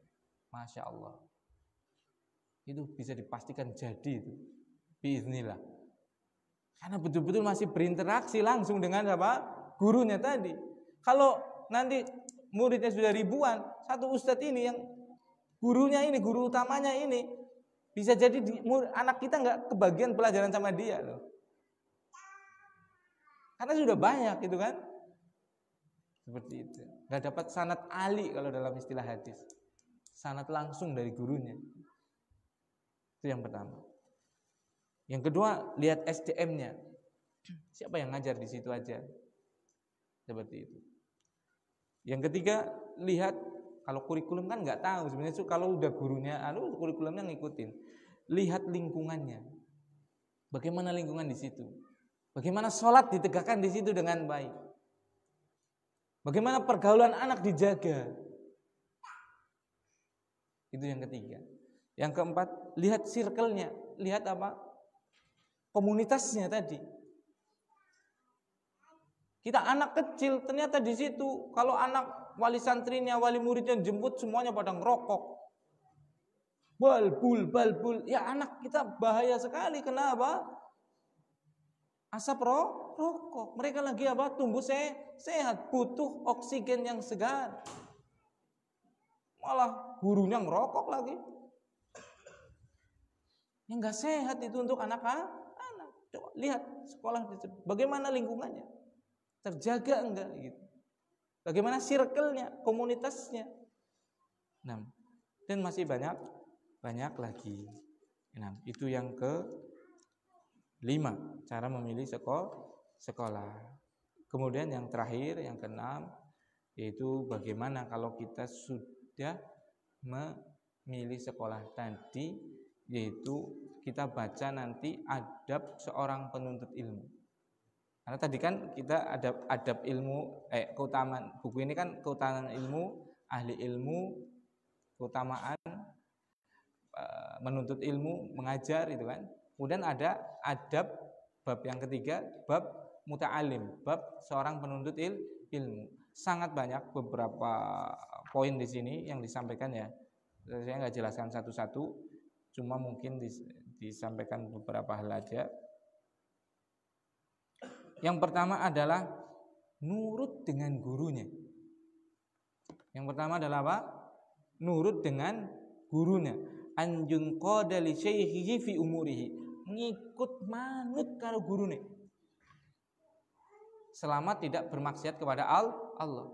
Masya Allah, itu bisa dipastikan jadi itu, biiznillah. Karena betul-betul masih berinteraksi langsung dengan apa? Gurunya tadi. Kalau nanti muridnya sudah ribuan, satu ustadz ini yang gurunya ini, guru utamanya ini, bisa jadi anak kita nggak kebagian pelajaran sama dia loh. Karena sudah banyak gitu kan. Seperti itu. Nggak dapat sanad ali kalau dalam istilah hadis. Sanad langsung dari gurunya. Itu yang pertama. Yang kedua, lihat SDM-nya. Siapa yang ngajar di situ aja. Seperti itu. Yang ketiga, lihat kalau kurikulum kan nggak tahu sebenarnya kalau udah gurunya kurikulumnya ngikutin. Lihat lingkungannya. Bagaimana lingkungan di situ? Bagaimana sholat ditegakkan di situ dengan baik? Bagaimana pergaulan anak dijaga? Itu yang ketiga. Yang keempat, lihat circle-nya, lihat apa? Komunitasnya tadi. Kita anak kecil, ternyata di situ kalau anak wali santrinya, wali muridnya jemput semuanya pada ngerokok. Balbul. Ya anak kita bahaya sekali. Kenapa? Asap rokok. Mereka lagi apa? Tumbuh sehat, butuh oksigen yang segar. Malah gurunya ngerokok lagi. Yang nggak sehat itu untuk anak-anak. Coba lihat sekolah bagaimana lingkungannya, terjaga enggak gitu. Bagaimana circle-nya, komunitasnya. Nah, dan masih banyak lagi. Nah, itu yang ke-5, cara memilih sekolah. Kemudian yang terakhir, yang ke-6, yaitu bagaimana kalau kita sudah memilih sekolah tadi, yaitu kita baca nanti adab seorang penuntut ilmu. Karena tadi kan kita adab ilmu, keutamaan buku ini kan keutamaan ilmu, ahli ilmu, keutamaan menuntut ilmu, mengajar itu kan. Kemudian ada adab bab yang ketiga, bab muta'alim, bab seorang penuntut ilmu. Sangat banyak beberapa poin di sini yang disampaikan ya. Saya nggak jelaskan satu-satu, cuma mungkin disampaikan beberapa hal aja. Yang pertama adalah nurut dengan gurunya. Yang pertama adalah apa? Nurut dengan gurunya. Anjun qada li syaikhihi fi umurihi. Ngikut manut karo gurune. Selama tidak bermaksiat kepada Allah.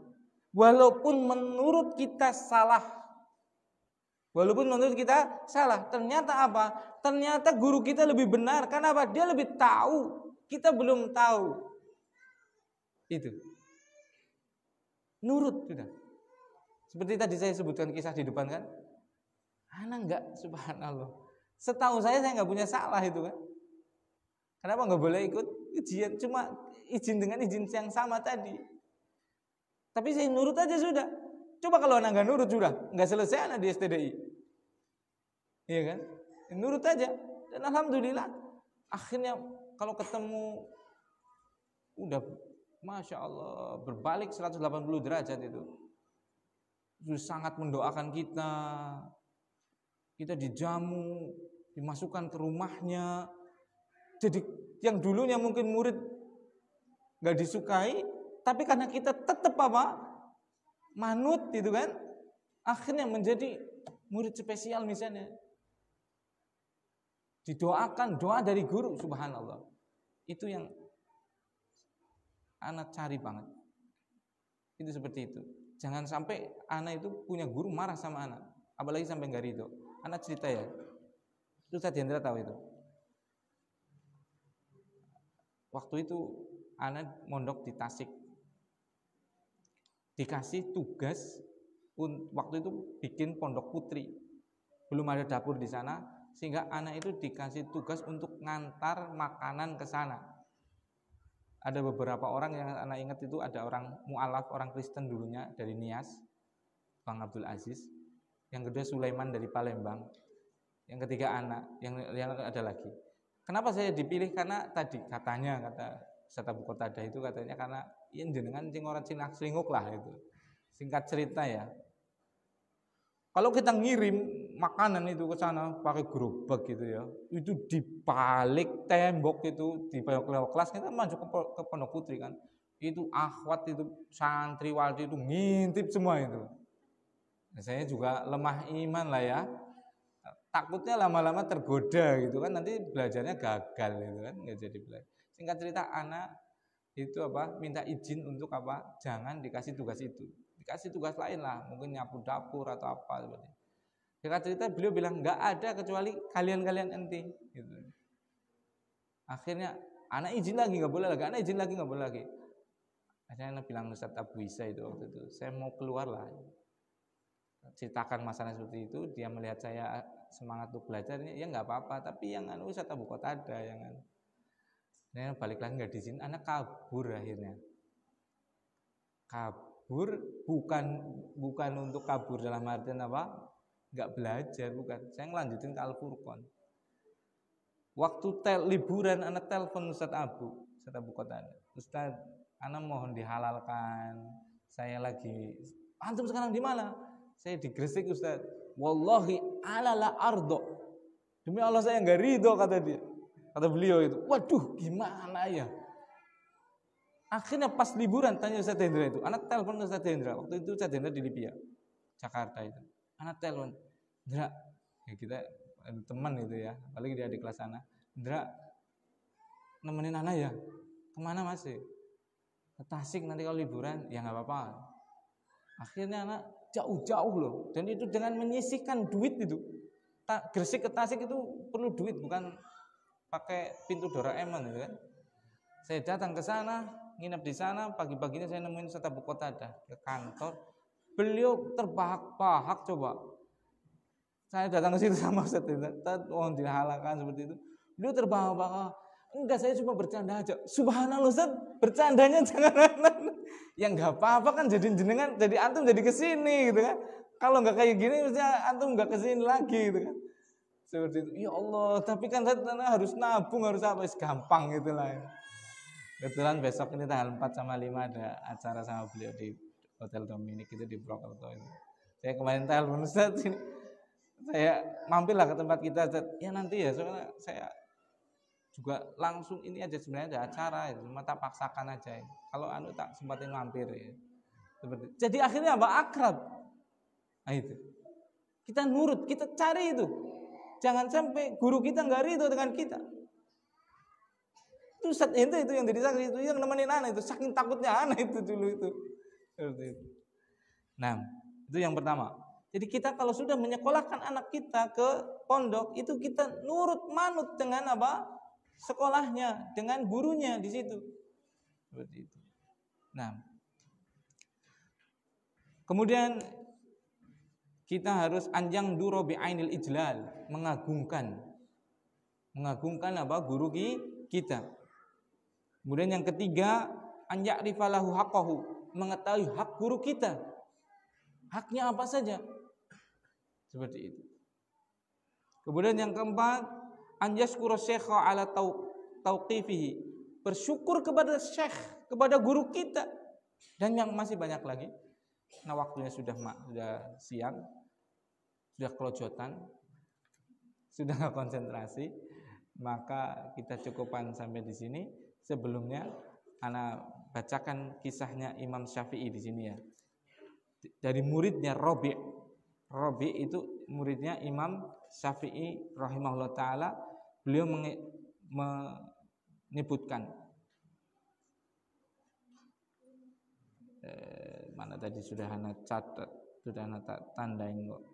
Walaupun menurut kita salah. Ternyata apa? Ternyata guru kita lebih benar. Karena apa? Dia lebih tahu. Kita belum tahu. Itu. Nurut sudah. Seperti tadi saya sebutkan kisah di depan kan. Anak enggak, subhanallah. Setahu saya enggak punya salah itu kan. Kenapa enggak boleh ikut ujian? Cuma izin dengan izin yang sama tadi. Tapi saya nurut aja sudah. Coba kalau anak enggak nurut sudah, enggak selesai anak di STDI. Iya kan? Nurut aja. Dan alhamdulillah akhirnya kalau ketemu udah Masya Allah berbalik 180 derajat itu sangat mendoakan kita. Kita dijamu, dimasukkan ke rumahnya. Jadi yang dulunya mungkin murid gak disukai, tapi karena kita tetap apa? Manut gitu kan, akhirnya menjadi murid spesial misalnya. Didoakan, doa dari guru, subhanallah. Itu yang anak cari banget. Itu seperti itu. Jangan sampai anak itu punya guru marah sama anak, apalagi sampai nggak ridho. Anak cerita ya, itu Ustaz Hendra tahu itu. Waktu itu anak mondok di Tasik, dikasih tugas waktu itu bikin pondok putri, belum ada dapur di sana, sehingga anak itu dikasih tugas untuk ngantar makanan ke sana. Ada beberapa orang yang anak ingat itu, ada orang mu'alaf, orang Kristen dulunya dari Nias, Bang Abdul Aziz. Yang kedua Sulaiman dari Palembang. Yang ketiga anak, yang ada lagi. Kenapa saya dipilih? Karena tadi katanya, kata Ustaz Abu Qatadah itu katanya karena yang jenengan sing orang Cina selinguk lah itu. Singkat cerita ya. Kalau kita ngirim makanan itu ke sana pakai gerobak gitu ya, itu di balik tembok itu di kelas kita masuk ke Pondok Putri kan, itu akhwat itu santriwati itu ngintip semua itu. Nah, saya juga lemah iman lah ya, takutnya lama-lama tergoda gitu kan, nanti belajarnya gagal gitu kan, nggak jadi belajar. Singkat cerita anak itu apa minta izin untuk apa, jangan dikasih tugas itu, dikasih tugas lain lah, mungkin nyapu dapur atau apa seperti. Singkat cerita beliau bilang nggak ada kecuali kalian enti gitu. Akhirnya anak izin lagi nggak boleh lagi, anak izin lagi nggak boleh lagi. Akhirnya anak bilang Ustaz Abu Isa itu waktu itu, saya mau keluar lah, ceritakan masalah seperti itu. Dia melihat saya semangat untuk belajar, ya nggak apa-apa, tapi yang Ustaz Abu Qatadah yang nah, balik lagi nggak diizin, anak kabur akhirnya. Kabur bukan untuk kabur dalam artian apa? Nggak belajar, bukan. Saya ngelanjutin ke Al-Furqan. Waktu liburan anak telepon Ustaz Abu Qatadah. Ustaz, anak mohon dihalalkan. Saya lagi, antum sekarang di mana? Saya di Gresik Ustaz. Wallahi ala la ardo. Demi Allah saya nggak ridho, kata dia. Kata beliau itu. Waduh, gimana ya? Akhirnya pas liburan tanya Ustaz Hendra itu. Anak telepon Ustaz Hendra. Waktu itu Ustaz Hendra di Libya, Jakarta itu. Anak telepon, Hendra, ya kita teman itu ya, apalagi dia di kelas sana. Hendra, nemenin anak ya? Kemana Mas? Ke Tasik nanti kalau liburan, ya nggak apa-apa. Akhirnya anak jauh-jauh loh, dan itu dengan menyisihkan duit itu. Gresik ke Tasik itu perlu duit, bukan pakai pintu Doraemon gitu kan. Saya datang ke sana, nginep di sana, pagi-paginya saya nemuin Ustaz Abu Qatadah ke kantor. Beliau terbahak-bahak coba. Saya datang ke situ sama Ustaz, oh dihalalkan seperti itu. Beliau terbawa-bawa. Enggak, saya cuma bercanda aja. Subhanallah Ustaz, bercandanya jangan. Ya enggak apa-apa kan, jadi jenengan, jadi antum jadi kesini gitu kan. Kalau enggak kayak gini mestinya antum enggak kesini lagi gitu kan. Seperti itu. Ya Allah, tapi kan saya harus nabung, harus apa, gampang gitu lah. Kebetulan besok ini tanggal 4 sama 5 ada acara sama beliau di Hotel Dominic itu di Purwokerto itu. Saya kemarin telepon Ustaz ini. Saya mampirlah ke tempat kita, ya nanti ya, soalnya saya juga langsung ini aja sebenarnya ada acara, ya, cuma tak paksakan aja. Ya. Kalau tak sempatin mampir ya. Seperti. Jadi akhirnya apa? Akrab. Nah itu. Kita nurut, kita cari itu. Jangan sampai guru kita nggak ridho dengan kita. Itu Ustaz itu yang jadi saksi, itu yang nemenin anak itu, saking takutnya anak itu dulu itu. Seperti itu. Nah, itu yang pertama. Jadi kita kalau sudah menyekolahkan anak kita ke pondok, itu kita nurut manut dengan apa? Sekolahnya, dengan gurunya di situ. Seperti itu. Nah, kemudian kita harus anjang duro bi ainil ijlal, mengagungkan apa? Guru kita. Kemudian yang ketiga, anjak rifalahu haqqahu, mengetahui hak guru kita. Haknya apa saja? Seperti itu. Kemudian yang keempat, anyaskura syekha ala tauqifihi, bersyukur kepada syekh, kepada guru kita. Dan yang masih banyak lagi. Nah, waktunya sudah siang, sudah kelojotan, sudah konsentrasi, maka kita cukupkan sampai di sini. Sebelumnya ana bacakan kisahnya Imam Syafi'i di sini ya. Dari muridnya Rabi itu muridnya Imam Syafi'i rahimahullah ta'ala. Beliau menyebutkan mana tadi sudah ana catat, sudah ana tandain kok.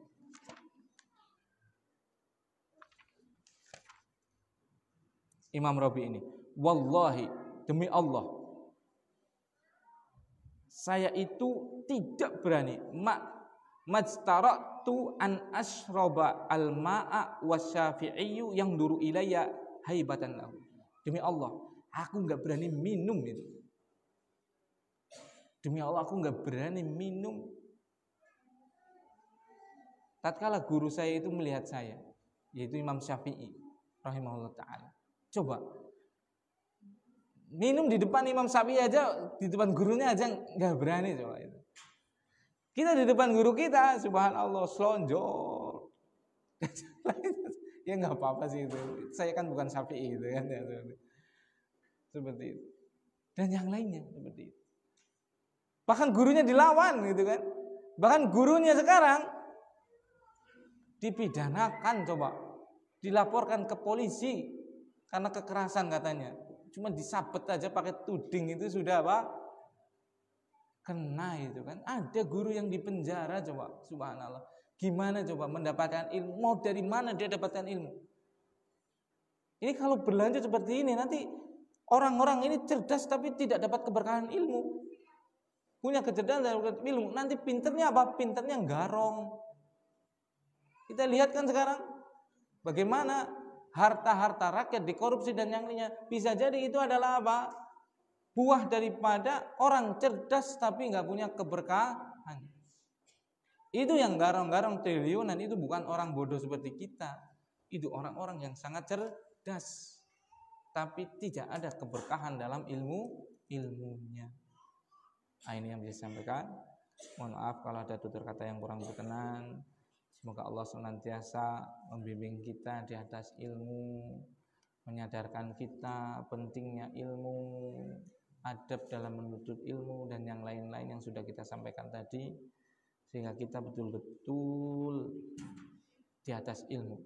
Imam Rabi ini, wallahi demi Allah, saya itu tidak berani majtaratu an ashraba al-ma'a wasyafi'iyyu yang duru ilayya haibatan lahu. Demi Allah, aku enggak berani minum itu. Demi Allah, aku enggak berani minum. Tatkala guru saya itu melihat saya, yaitu Imam Syafi'i rahimahullah ta'ala. Coba minum di depan Imam Syafi'i aja, di depan gurunya aja enggak berani coba itu. Kita di depan guru kita, subhanallah, selonjor. Ya nggak apa-apa sih itu. Saya kan bukan Syafi'i gitu kan. Seperti itu. Dan yang lainnya seperti itu. Bahkan gurunya dilawan gitu kan. Bahkan gurunya sekarang dipidanakan coba. Dilaporkan ke polisi karena kekerasan katanya. Cuma disabet aja pakai tuding itu sudah apa? Kena itu kan. Ada guru yang dipenjara coba, subhanallah. Gimana coba mendapatkan ilmu? Mau dari mana dia dapatkan ilmu? Ini kalau berlanjut seperti ini nanti orang-orang ini cerdas tapi tidak dapat keberkahan ilmu. Punya kecerdasan dapat ilmu, nanti pinternya apa? Pinternya garong. Kita lihat kan sekarang bagaimana harta-harta rakyat dikorupsi dan yang lainnya. Bisa jadi itu adalah apa? Buah daripada orang cerdas tapi nggak punya keberkahan. Itu yang garong-garong triliunan itu bukan orang bodoh seperti kita. Itu orang-orang yang sangat cerdas tapi tidak ada keberkahan dalam ilmunya. Nah, ini yang bisa saya sampaikan. Mohon maaf kalau ada tutur kata yang kurang berkenan. Semoga Allah senantiasa membimbing kita di atas ilmu, menyadarkan kita pentingnya ilmu, adab dalam menuntut ilmu dan yang lain-lain yang sudah kita sampaikan tadi, sehingga kita betul-betul di atas ilmu,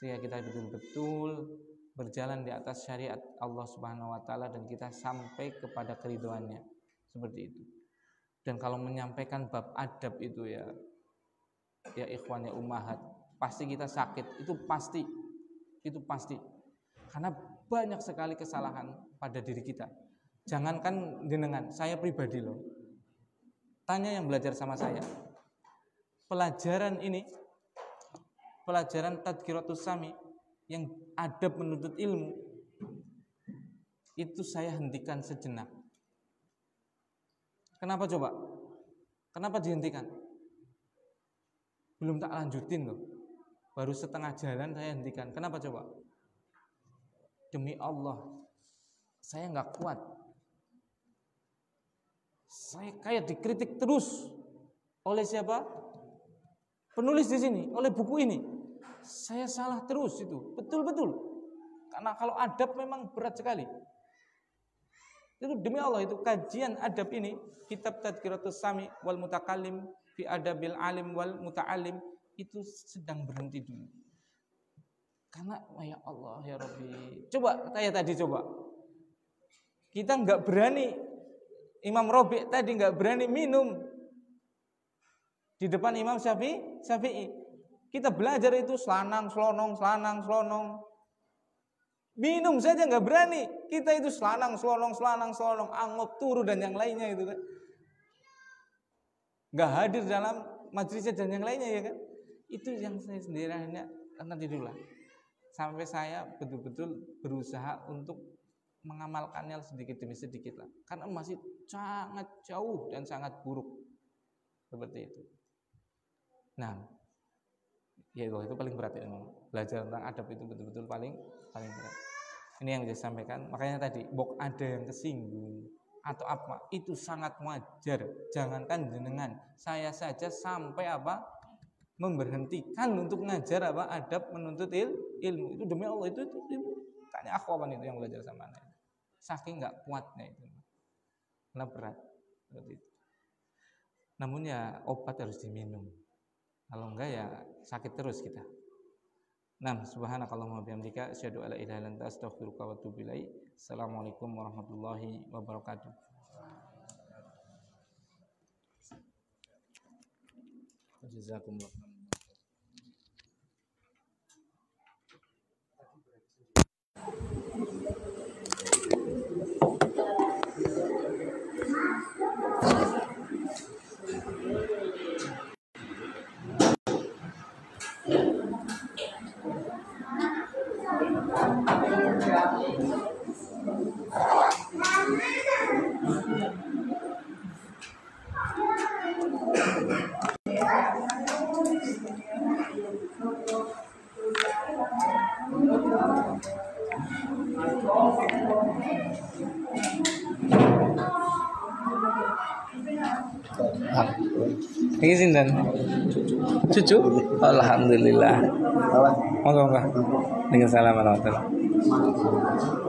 sehingga kita betul-betul berjalan di atas syariat Allah Subhanahu wa taala dan kita sampai kepada keridhoannya. Seperti itu. Dan kalau menyampaikan bab adab itu ya ikhwan ya ummahat, pasti kita sakit, itu pasti karena banyak sekali kesalahan pada diri kita. Jangankan jenengan, saya pribadi loh. Tanya yang belajar sama saya. Pelajaran ini pelajaran Tadhkiratus Sami yang adab menuntut ilmu itu saya hentikan sejenak. Kenapa coba? Kenapa dihentikan? Belum tak lanjutin loh. Baru setengah jalan saya hentikan. Kenapa coba? Demi Allah, saya nggak kuat. Saya kayak dikritik terus oleh siapa? Penulis di sini, oleh buku ini. Saya salah terus itu, betul-betul. Karena kalau adab memang berat sekali. Itu demi Allah, itu kajian adab ini, kitab Tadhkiratus Sami wal Mutakallim fi Adabil Alim wal Muta'allim, itu sedang berhenti dulu. Karena ya Allah ya Rabbi, coba saya tadi coba. Kita nggak berani, Imam Rabi' tadi nggak berani minum di depan Imam Syafi'i. Kita belajar itu selanang, selonong. Minum saja nggak berani. Kita itu selanang, selonong, angop, turu dan yang lainnya itu kan. Nggak hadir dalam majelisnya dan yang lainnya ya kan. Itu yang saya sendiri hanya nanti dulu lah. Sampai saya betul-betul berusaha untuk mengamalkannya sedikit demi sedikit lah. Karena masih sangat jauh dan sangat buruk. Seperti itu. Nah, ya itu paling berat ya. Belajar tentang adab itu betul-betul paling berat. Ini yang saya sampaikan. Makanya tadi, ada yang kesinggung atau apa, itu sangat wajar. Jangankan jenengan, saya saja sampai memberhentikan untuk ngajar adab menuntut ilmu. Itu demi Allah, itu tanya akhwan itu yang belajar sama anak. Saking nggak kuatnya itu. Karena berat seperti itu. Namun ya obat harus diminum. Kalau enggak ya sakit terus kita. Nah, subhanakallahumma bihamdika asyhadu alla ilaha illa anta astaghfiruka wa atubu ilaik. Assalamualaikum warahmatullahi wabarakatuh. Jazakumullah. Ini sinten? Cucu? Alhamdulillah. Monggo. Dengan salam warahmatullahi wabarakatuh.